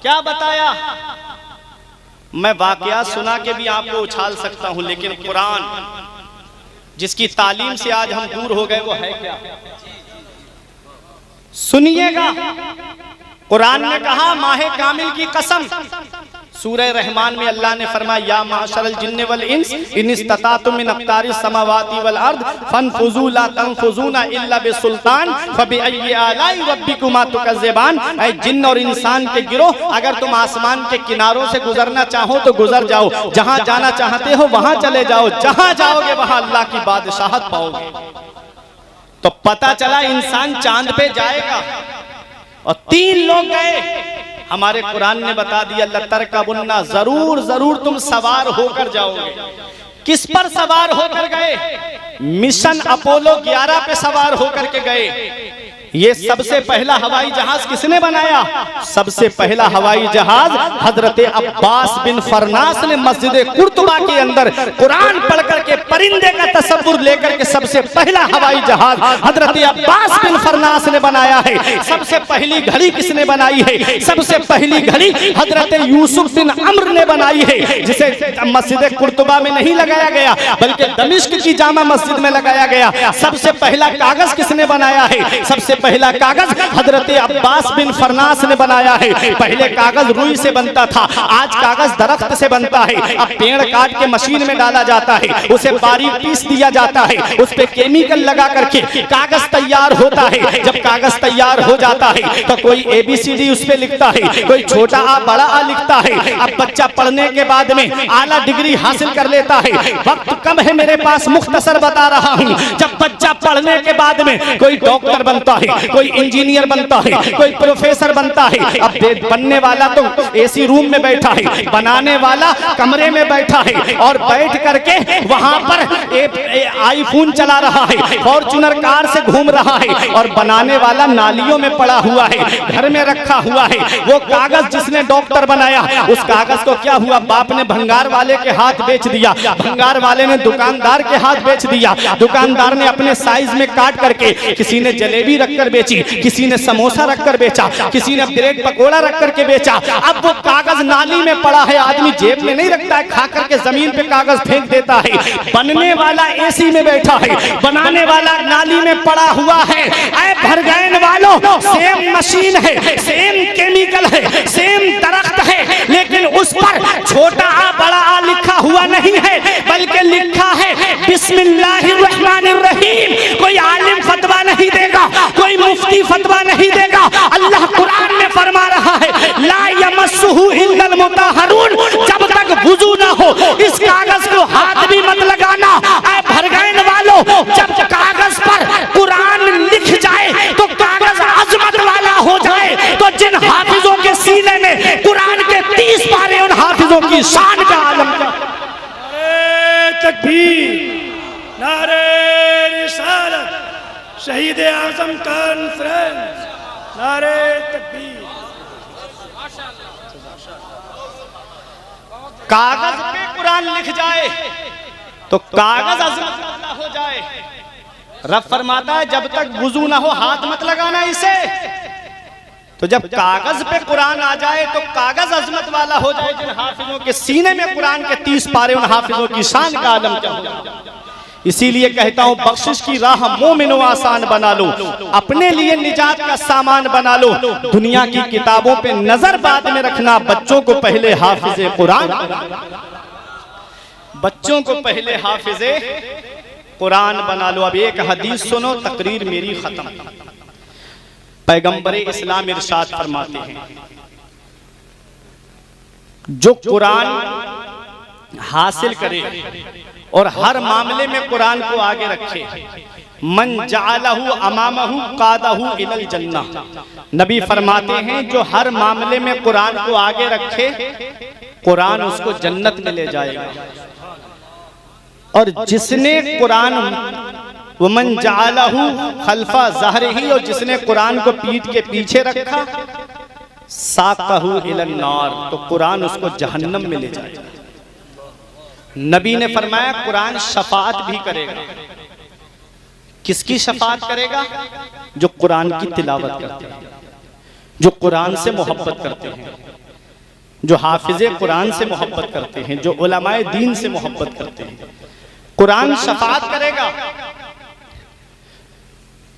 क्या बताया। मैं वाकया सुना के भी आपको उछाल सकता हूं, लेकिन कुरान जिसकी तालीम से आज हम दूर हो गए वो है क्या, सुनिएगा। कुरान ने कहा माहे कामिल की कसम, सूरह रहमान में अल्लाह ने फरमाया या माशरल जिन्न वल इंस इन इस्ततातुम मिन अक़तारिस समावाति वल अर्द फनफुजू ला तनफुजूना इल्ला बिसुल्तान फबिअय्यि आलाई रब्बिकुमा तुकज़्ज़िबान। ऐ जिन्न और इंसान के गिरोह, अगर तुम आसमान के किनारों से गुजरना चाहो तो गुजर जाओ, जहां जाना चाहते हो वहां चले जाओ, जहां जाओगे वहां अल्लाह की बादशाहत पाओगे। तो पता चला इंसान चांद पे जाएगा और 3 लोग गए। हमारे कुरान ने बता दिया लतरकबुन्ना, जरूर जरूर तुम सवार होकर जाओगे। किस पर सवार होकर गए? मिशन अपोलो 11 पे सवार होकर के गए। ये सबसे पहला हवाई जहाज किसने बनाया? सबसे पहला हवाई जहाज हजरत अब्बास बिन फरनास ने मस्जिद कुर्तुबा के अंदर कुरान पढ़ करके परिंदे का तसव्वुर लेकर के सबसे पहला हवाई जहाज हजरत अब्बास बिन फरनास ने बनाया है। सबसे पहली घड़ी किसने बनाई है? सबसे पहली घड़ी हजरत यूसुफ बिन अम्र ने बनाई है, जिसे मस्जिद कुर्तुबा में नहीं लगाया गया बल्कि दमिश्क की जामा मस्जिद में लगाया गया। सबसे पहला कागज किसने बनाया है? सबसे पहला कागज हजरत अब्बास बिन फरनास ने बनाया है। पहले कागज रुई से बनता था, आज कागज दरख्त से बनता है। अब पेड़ काट के मशीन में डाला जाता है, उसे बारीक पीस दिया जाता है, उस पे केमिकल लगा करके कागज तैयार होता है। जब कागज तैयार हो जाता है तो कोई ABCD उस पे लिखता है, कोई छोटा आ बड़ा आ लिखता है। अब बच्चा पढ़ने के बाद में आला डिग्री हासिल कर लेता है। वक्त कम है मेरे पास, मुख्तसर बता रहा हूँ। जब बच्चा पढ़ने के बाद में कोई डॉक्टर बनता है, कोई इंजीनियर बनता है, कोई प्रोफेसर बनता है। अब बनने वाला तो AC रूम में बैठा है, बनाने वाला कमरे में बैठा है और बैठ करके वहां पर आईफोन चला रहा है, फॉर्च्यूनर कार से घूम रहा है, और बनाने वाला नालियों में पड़ा हुआ है, घर में रखा हुआ है। वो कागज जिसने डॉक्टर बनाया, उस कागज को क्या हुआ? बाप ने भंगार वाले के हाथ बेच दिया, भंगार वाले ने दुकानदार के हाथ बेच दिया, दुकानदार ने अपने साइज में काट करके, किसी ने जलेबी रखकर बेची, किसी ने समोसा रखकर बेचा, किसी ने ब्रेड पकोड़ा रख करके बेचा। अब वो कागज नाली में पड़ा है, आदमी जेब में नहीं रखता है, खा करके जमीन पे कागज फेंक देता है। बनने वाला AC में बैठा है, बनाने वाला नाली में पड़ा हुआ है। ऐ भरगैन वालों, सेम मशीन है, सेम केमिकल है, सेम दरख्त है, लेकिन उस पर छोटा आ बड़ा आ लिखा हुआ नहीं है, बल्कि लिखा है बिस्मिल्लाहिर्रहमानिर्रहीम। कोई आलिम फतवा नहीं देगा, कोई मुफ्ती फतवा नहीं देगा। अल्लाह कुरान में फरमा रहा है ला यमस्सुहु इल्लल मुताहरून, जब तक वुजू ना हो इस कागज को हाथ भी मत लगाना। ऐ भरगैन वालों, जब कागज पर कुरान लिख जाए तो कागज अजमत वाला हो जाए। तो जिन हाफिजों के सीने में कुरान के 30 पारे, उन हाफिजों की शान का आलम क्या। तकबीर, नारे रिसालत, शहीद आजम कॉन्फ्रेंस, नारे तकबीर। कागज पे कुरान लिख जाए तो कागज अजमत वाला हो जाए। रब फरमाता है जब तक वुजू ना हो हाथ मत लगाना इसे। तो जब कागज पे कुरान आ जाए तो कागज अजमत वाला हो जाए। जिन हाफिजों के सीने में कुरान के 30 पारे, उन हाफिजों की शान का आलम क्या हो। इसीलिए कहता हूं बख्शिश की राह मोमिनो आसान बना लो, अपने लिए निजात का सामान बना लो। दुनिया की किताबों पे नजर बाद में रखना, बच्चों को पहले हाफिजे कुरान, बच्चों को पहले हाफिजे कुरान बना लो। अब एक हदीस सुनो, तकरीर मेरी खत्म। पैगंबरे इस्लाम इरशाद फरमाते हैं जो कुरान हासिल करे और हर मामले में कुरान को आगे रखे, मन जालहु अमामहु कादहु इलल जन्नह। नबी फरमाते हैं जो हर मामले में कुरान को आगे रखे, कुरान उसको जन्नत में ले जाएगा। और जिसने कुरान वमन जालहू खल्फा ज़हरिही, और जिसने कुरान को पीठ के पीछे रखा, साक़हू इलन नार, तो कुरान उसको जहन्नम में ले जाएगा। नबी ने फरमाया कुरान शफाअत भी करेगा। किसकी शफाअत करेगा? जो कुरान की तिलावत करते हैं, जो कुरान से मोहब्बत करते हैं, जो हाफिज़े कुरान से मोहब्बत करते हैं, जो उलमाए दीन से मोहब्बत करते हैं, कुरान शफाअत करेगा।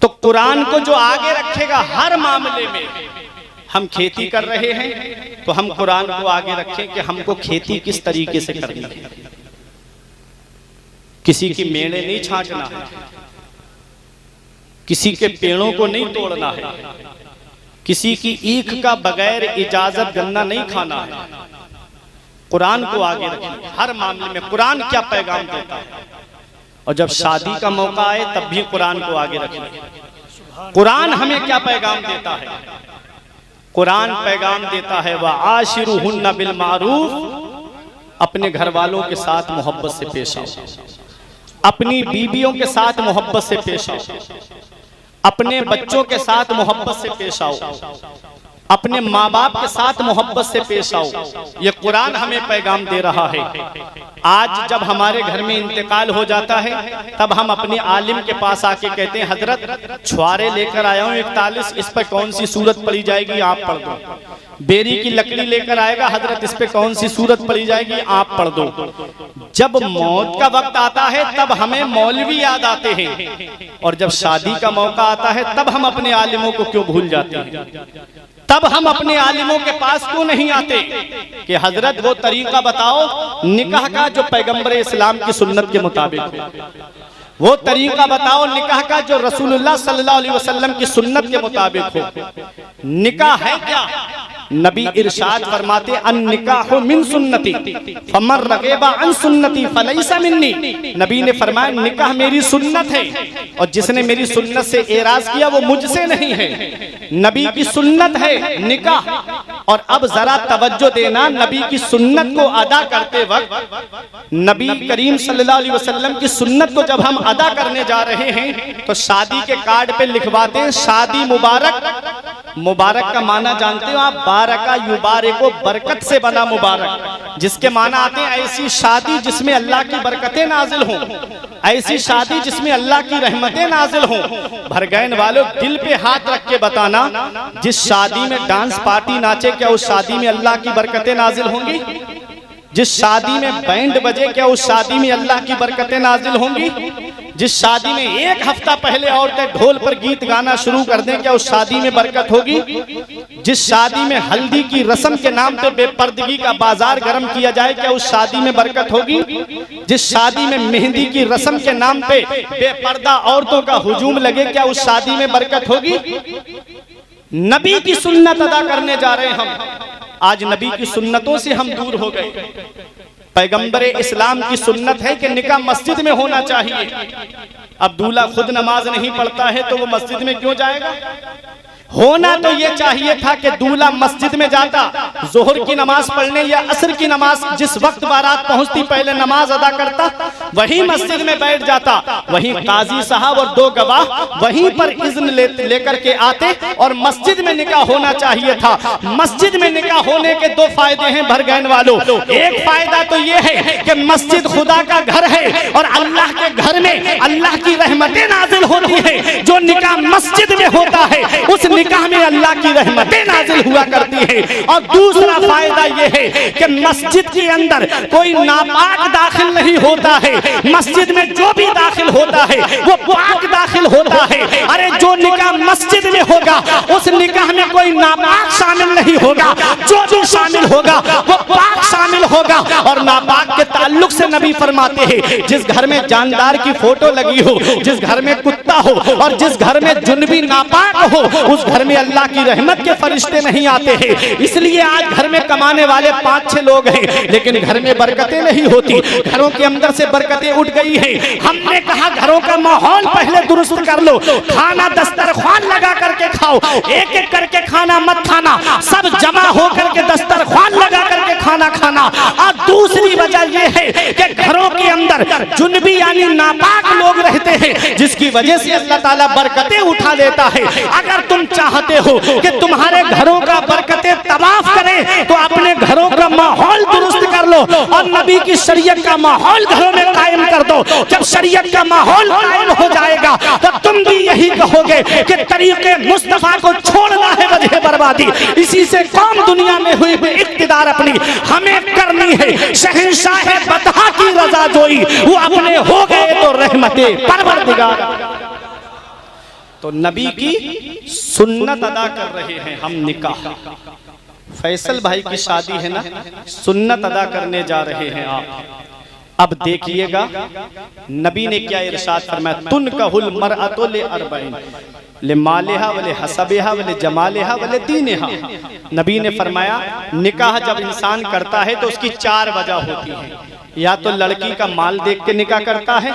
तो कुरान को जो आगे रखेगा हर मामले में, हम खेती कर रहे हैं तो हम कुरान को आगे रखें कि हमको खेती किस तरीके से करनी है। किसी की मेड़े नहीं छांटना है, किसी के पेड़ों को नहीं तोड़ना है, किसी की ईख का बगैर इजाजत गन्ना नहीं खाना है। कुरान को आगे रखें हर मामले में। कुरान क्या पैगाम देता है, और जब शादी का मौका आए तब भी कुरान को आगे रखें। कुरान हमें क्या पैगाम देता है? कुरान पैगाम देता है व आशिरुहुन्ना बिल मारूफ, अपने घर वालों के साथ मोहब्बत से पेश आओ, अपनी बीवियों के साथ मोहब्बत से पेश आओ, अपने बच्चों के साथ मोहब्बत से पेश आओ, अपने माँ बाप के साथ मोहब्बत से पेश आओ। ये कुरान हमें पैगाम दे रहा है। आज जब हमारे घर में इंतकाल हो जाता है तब हम अपने आलिम के पास आके कहते हैं हजरत छुआरे लेकर आया हूँ 41, इस पर कौन सी सूरत पढ़ी जाएगी आप पढ़ दो। बेरी की लकड़ी लेकर आएगा, हजरत इस पे कौन सी सूरत पढ़ी जाएगी आप पढ़ दो। जब मौत का वक्त आता है तब हमें मौलवी याद आते हैं, और जब शादी का मौका आता है तब हम अपने आलिमों को क्यों भूल जाते हैं? तब हम अपने आलिमों के पास क्यों नहीं आते कि हजरत वो तरीका बताओ निकाह का जो पैगंबर इस्लाम की सुन्नत के मुताबिक हो, वो तरीका बताओ निकाह का जो रसूलुल्लाह सल्लल्लाहु अलैहि वसल्लम की सुन्नत के मुताबिक हो। निकाह है क्या? नबी इरशाद फरमाते अन निकाहु मिन सुन्नती फमन रगेबा अन सुन्नती फलैसा मिन्नी। नबी ने फरमाया निकाह मेरी सुन्नत है, और जिसने मेरी सुन्नत से एराज किया वो मुझसे नहीं है। नबी की सुन्नत है निकाह। और अब जरा तवज्जो देना, नबी की सुन्नत को अदा करते वक्त, नबी करीम सल्लल्लाहु अलैहि वसल्लम की सुन्नत को जब हम अदा करने जा रहे हैं तो शादी के कार्ड पे लिखवाते हैं शादी मुबारक। मुबारक का माना जानते हो आप? बारका युबारिको, बरकत से बना मुबारक, जिसके माना आते हैं ऐसी शादी जिसमें अल्लाह की बरकतें नाजिल हों, ऐसी शादी जिसमें अल्लाह की रहमतें नाजिल हों। भरगैन वालों दिल पे हाथ रख के बताना, जिस शादी में डांस पार्टी नाचे क्या उस शादी में अल्लाह की बरकतें नाजिल होंगी? जिस शादी में बैंड बजे क्या उस शादी में अल्लाह की बरकतें नाजिल होंगी? जिस शादी में एक हफ्ता पहले औरतें ढोल पर गीत गाना शुरू कर दें क्या उस शादी में बरकत होगी? जिस शादी में हल्दी की रस्म के नाम पे बेपर्दगी का बाजार गर्म किया जाए क्या उस शादी में बरकत होगी? जिस शादी में मेहंदी की रस्म के नाम पे बेपर्दा औरतों का हुजूम लगे क्या उस शादी में बरकत होगी? नबी की सुन्नत अदा करने जा रहे हैं हम, आज नबी की सुन्नतों से हम दूर हो गए। पैगंबर इस्लाम की सुन्नत है कि निकाह मस्जिद में होना चाहिए। अब दूल्हा खुद नमाज नहीं पढ़ता है तो वो मस्जिद में क्यों जाएगा? होना तो ये चाहिए था कि दूल्हा मस्जिद में जाता, जोहर की नमाज पढ़ने या असर की नमाज, जिस वक्त बारात पहुंचती पहले नमाज अदा करता, वहीं मस्जिद में बैठ जाता, वहीं काजी साहब और 2 गवाह वहीं पर इज़्न लेकर के आते और मस्जिद में निकाह होना चाहिए था। मस्जिद में निकाह होने के 2 फायदे हैं भरगैन वालों। एक फायदा तो ये है कि मस्जिद खुदा का घर है और अल्लाह के घर में अल्लाह की रहमतें नाजिल होती है। जो निकाह मस्जिद में होता है उस निकाह में अल्लाह की रहमतें नाजिल हुआ करती है। और दूसरा फायदा यह है कि मस्जिद के अंदर कोई नापाक दाखिल नहीं होता है। मस्जिद में जो भी दाखिल होता है वो पाक दाखिल होता है। अरे जो निकाह मस्जिद में होगा उस निकाह में कोई नापाक शामिल नहीं होगा, जो भी शामिल होगा वो पाक शामिल होगा। और नापाक के ताल्लुक से नबी फरमाते हैं जिस घर में जानदार की फोटो लगी हो, जिस घर में कुत्ता हो और जिस घर में जुनबी नापाक हो उस घर में अल्लाह की रहमत के फरिश्ते नहीं आते हैं। इसलिए आज घर में कमाने वाले 5-6 लोग हैं लेकिन घर में बरकतें नहीं होती, घरों के अंदर से बरकतें उठ गई हैं। हमने कहा घरों का माहौल पहले दुरुस्त कर लो, खाना दस्तरख्वान लगा करके खाओ, एक एक करके खाना मत खाना, सब जमा होकर के दस्तरख्वान लगा करके खाना खाना, और दूसरी वजह यह है कि घरों के अंदर जुनबी यानी नापाक लोग रहते हैं, जिसकी वजह से अल्लाह ताला बरकतें उठा लेता है। अगर तुम चाहते हो कि तुम्हारे घरों का बरकतें तवाफ करें तो अपने घरों का माहौल दुरुस्त कर लो और नबी की शरीयत का माहौल घरों में कायम कर दो। जब शरीयत का माहौल कायम हो जाएगा तो तुम भी यही कहोगे कि तरीके मुस्तफा को छोड़ना है वजह बर्बादी। इसी से कौम दुनिया में हुई इख्तिदार अपनी हमें करनी है। शहंशाह बतहा की रजा जोई, वो अपने हो गए तो रहमते परवरदिगार। तो नबी की सुन्नत अदा कर रहे हैं हम। निकाह फैसल भाई की शादी है ना, सुन्नत अदा करने जा रहे हैं आप। अब देखिएगा नबी ने क्या इरशाद फरमाया, तुन कहूल मरअतु ले अरबईन ले मालेहा वले हसबेहा वले जमालेहा वले दीनेहा। नबी ने फरमाया निकाह जब इंसान करता है तो उसकी 4 वजह होती है। या तो लड़की का माल देख के निकाह करता है,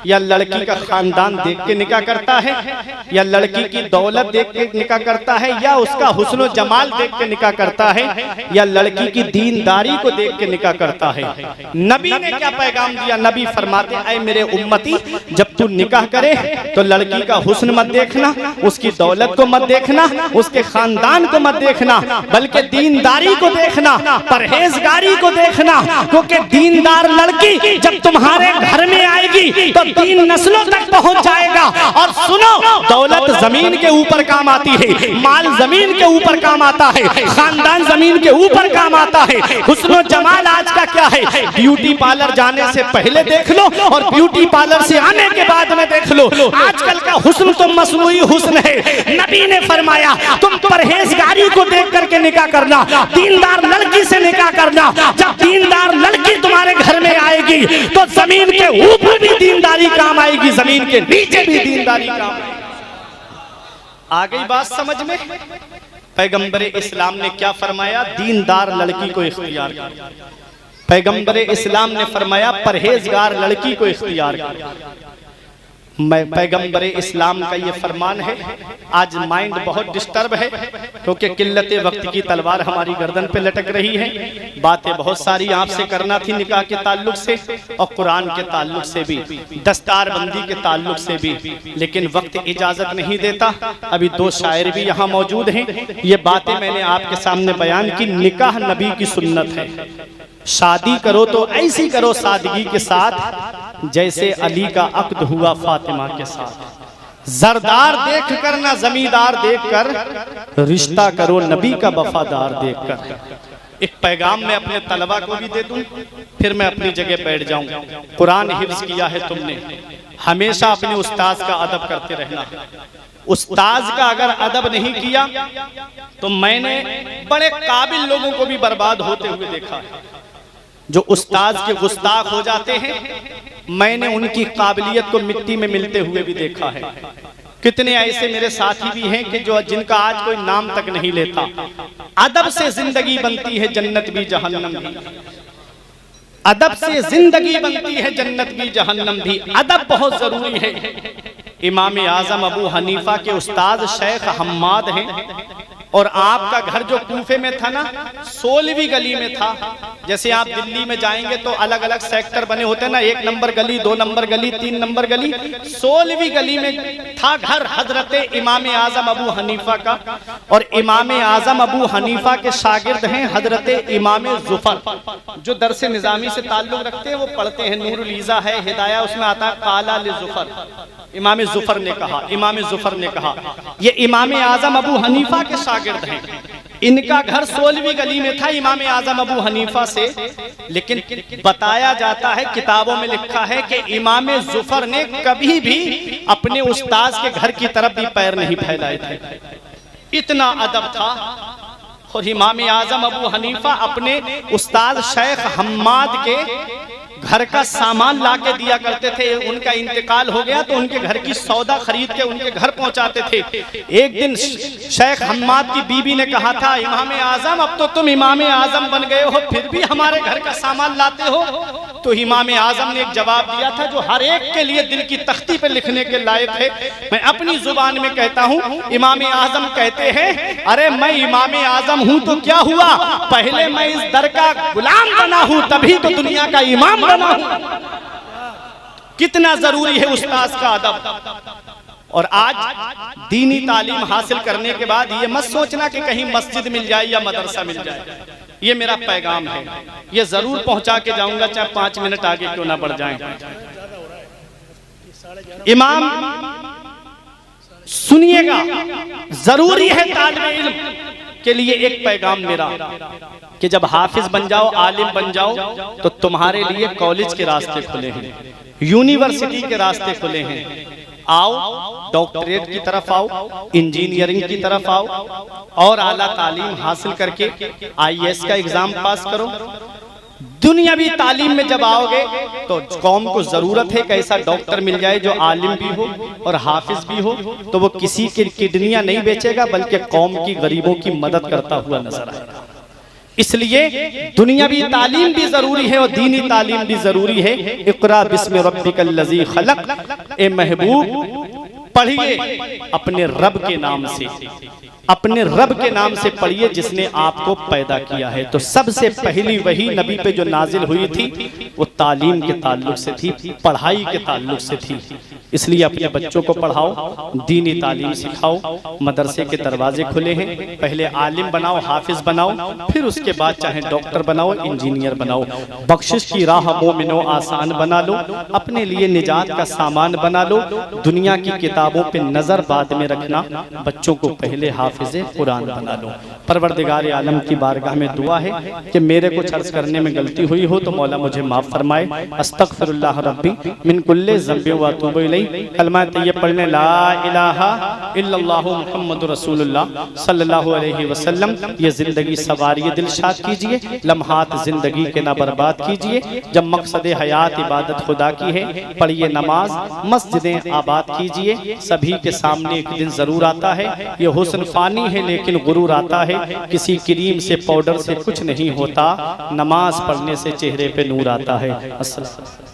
या लड़की का खानदान देख के निकाह करता है, या लड़की की दौलत देख के निकाह करता है, या उसका हुस्न जमाल देख के निकाह करता है, या लड़की की दीनदारी को देख के निकाह करता है। नबी ने क्या पैगाम दिया? नबी फरमाते ऐ मेरे उम्मती, जब तू निकाह करे तो लड़की का हुस्न मत देखना, उसकी दौलत को मत देखना, उसके खानदान को मत देखना, बल्कि दीनदारी को देखना, परहेजगारी को देखना। क्योंकि दीनदार लड़की जब तुम्हारे घर में आएगी तो 3 नस्लों तक पहुंच जाएगा। और सुनो, दौलत जमीन के ऊपर काम आती है, माल जमीन के ऊपर काम आता है, खानदान जमीन के ऊपर काम आता है। हुस्न जमाल आज का क्या है? ब्यूटी पार्लर जाने से पहले देख लो और ब्यूटी पार्लर से आने के बाद में देख लो। आजकल का हुस्न तो मसनूई हुस्न है। नबी ने फरमाया तुम परहेजगारी को देख करके निकाह करना, दीनदार लड़की से निकाह करना। जब दीनदार लड़की तुम्हारे घर में आएगी तो जमीन के ऊपर भी दीनदारी काम आएगी, जमीन के नीचे भी दीनदारी काम आएगी। आ गई बात समझ में? पैगंबर इस्लाम ने क्या फरमाया? दीनदार लड़की को इख्तियार किया। पैगंबर इस्लाम ने फरमाया परहेजगार लड़की को इख्तियार किया। पैगंबर इस्लाम का ये फरमान है। आज माइंड बहुत डिस्टर्ब है क्योंकि किल्लत वक्त की तलवार हमारी गर्दन पे लटक रही है। बातें बहुत सारी आपसे करना थी निकाह के ताल्लुक से और कुरान के ताल्लुक से भी, दस्तारबंदी के ताल्लुक से भी, लेकिन वक्त इजाजत नहीं देता। अभी 2 शायर भी यहाँ मौजूद हैं। ये बातें मैंने आपके सामने बयान की। निकाह नबी की सुन्नत है। शादी करो तो ऐसी करो सादगी के साथ जैसे अली का अक्द हुआ फातिमा के साथ। जरदार देख कर ना जमींदार देख कर, रिश्ता करो नबी का वफादार देख कर। एक पैगाम मैं अपने तलबा को भी दे दूं, फिर मैं अपनी जगह बैठ जाऊं। कुरान हिफ्ज किया है तुमने, हमेशा अपने उस्ताद का अदब करते रहना। उस्ताद का अगर अदब नहीं किया तो मैंने बड़े काबिल लोगों को भी बर्बाद होते हुए देखा है। जो उस्ताद के गुस्ताख हो जाते हैं, मैंने उनकी काबिलियत को मिट्टी में मिलते हुए भी देखा है। कितने ऐसे मेरे साथी भी हैं कि जो जिनका आज कोई नाम तक नहीं लेता। अदब से जिंदगी बनती है, जन्नत भी जहन्नम भी। अदब से जिंदगी बनती है, जन्नत भी जहन्नम भी। अदब बहुत जरूरी है। इमाम आजम अबू हनीफा के उस्ताद शेख हम्माद हैं और आपका घर जो कूफे में था ना, 16वीं गली में था। जैसे आप दिल्ली में जाएंगे तो अलग अलग सेक्टर बने होते हैं ना, 1 नंबर गली, 2 नंबर गली, 3 नंबर गली। 16वीं गली में था घर हजरत इमाम आजम अबू हनीफा का। और इमाम आजम अबू हनीफा के शागिर्द हैं हजरत इमाम जुफर, जो दरसे निजामी से ताल्लुक रखते हैं। वो पढ़ते हैं, नूरुल ईज़ा है, हिदाया, उसमें आता है काला ले जुफर। इमाम जुफर ने कहा, इमाम जुफर ने कहा, ये इमाम आजम अबू हनीफा के शागिर्द हैं। इनका घर 16वीं गली में था इमाम आजम अबू हनीफा से। लेकिन बताया जाता है, किताबों में लिखा है कि इमाम जुफर ने कभी भी अपने उस्ताद के घर की तरफ भी पैर नहीं फैलाए थे। इतना अदब था। और इमाम आजम अबू हनीफा अपने उस्ताद शेख हम्माद के घर का सामान ला के दिया करते थे। उनका इंतकाल हो गया तो उनके घर की सौदा खरीद के उनके घर पहुंचाते थे। एक दिन शेख हम्माद की बीबी ने कहा था, इमाम आजम अब तो तुम इमाम आजम बन गए हो, फिर भी हमारे घर का सामान लाते हो। तो इमाम आजम ने एक जवाब दिया था जो हर एक के लिए दिल की तख्ती पर लिखने के लायक है। मैं अपनी जुबान में कहता हूं, इमाम आजम कहते हैं, अरे मैं इमाम आजम हूं तो क्या हुआ, पहले मैं इस दर का गुलाम बना हूं तभी तो दुनिया का इमाम बना हूं। कितना जरूरी है उस्ताद का अदब। और आज दीनी तालीम हासिल करने के बाद ये मत सोचना कि कहीं मस्जिद मिल जाए या मदरसा मिल जाए। ये मेरा पैगाम है, ये जरूर पहुंचा के जाऊंगा, चाहे 5 मिनट आगे क्यों ना बढ़ जाएं। इमाम सुनिएगा, जरूरी है तालिब इल्म के लिए एक पैगाम मेरा कि जब हाफिज बन जाओ, आलिम बन जाओ, तो तुम्हारे लिए कॉलेज के रास्ते खुले हैं, यूनिवर्सिटी के रास्ते खुले हैं। आओ, डॉक्टरेट की तरफ आओ, इंजीनियरिंग की तरफ आओ और आला तालीम हासिल करके IAS का एग्जाम पास करो। दुनियावी तालीम में जब आओगे तो कौम को जरूरत है कि ऐसा डॉक्टर मिल जाए जो आलिम भी हो और हाफिज भी हो, तो वो किसी की किडनियां नहीं बेचेगा बल्कि कौम की गरीबों की मदद करता हुआ नजर आएगा। इसलिए दुनियावी तालीम भी जरूरी है और दीनी तालीम भी जरूरी है। इक़रा बिस्मि रब्बिकल लज़ी खलक़, ए महबूब पढ़िए अपने रब के नाम से, अपने रब के नाम से पढ़िए जिसने आपको पैदा किया है। तो सबसे पहली वही नबी पे जो नाजिल हुई थी वो तालीम के ताल्लुक से थी, पढ़ाई के ताल्लुक से थी। इसलिए अपने बच्चों को पढ़ाओ, दीनी तालीम सिखाओ। मदरसे के दरवाजे खुले हैं, पहले आलिम बनाओ, हाफिज बनाओ, फिर उसके बाद चाहे डॉक्टर बनाओ, इंजीनियर बनाओ। बख्शिश की राह मोमिनो आसान बना लो, अपने लिए निजात का सामान बना लो। दुनिया की किताबों पे नजर बाद में रखना, बच्चों को पहले हाफिज़े कुरान बना लो। परवरदिगार आलम की बारगाह में दुआ है कि मेरे को अर्ज करने में गलती हुई हो तो मौला मुझे माफ फरमाए। अस्तगफिरुल्लाह रब्बी मिन कुल्ले ज़ंबि व अतूबु इलैह। कलमा तैयब पढ़ने ला इलाहा इल्लल्लाहु मुहम्मदुर रसूलुल्लाह सल्लल्लाहु अलैहि वसल्लम। ये जिंदगी सवारी दिलशाद कीजिए, लम्हात जिंदगी के ना बर्बाद कीजिए। जब मकसद हयात इबादत खुदा की है, पढ़िए नमाज, मस्जिदें आबाद कीजिए। सभी के सामने एक दिन जरूर आता है, ये हुस्न फानी है लेकिन गुरूर आता है। किसी क्रीम से पाउडर से कुछ नहीं होता, नमाज पढ़ने से चेहरे पे नूर आता है। अस्सलाम।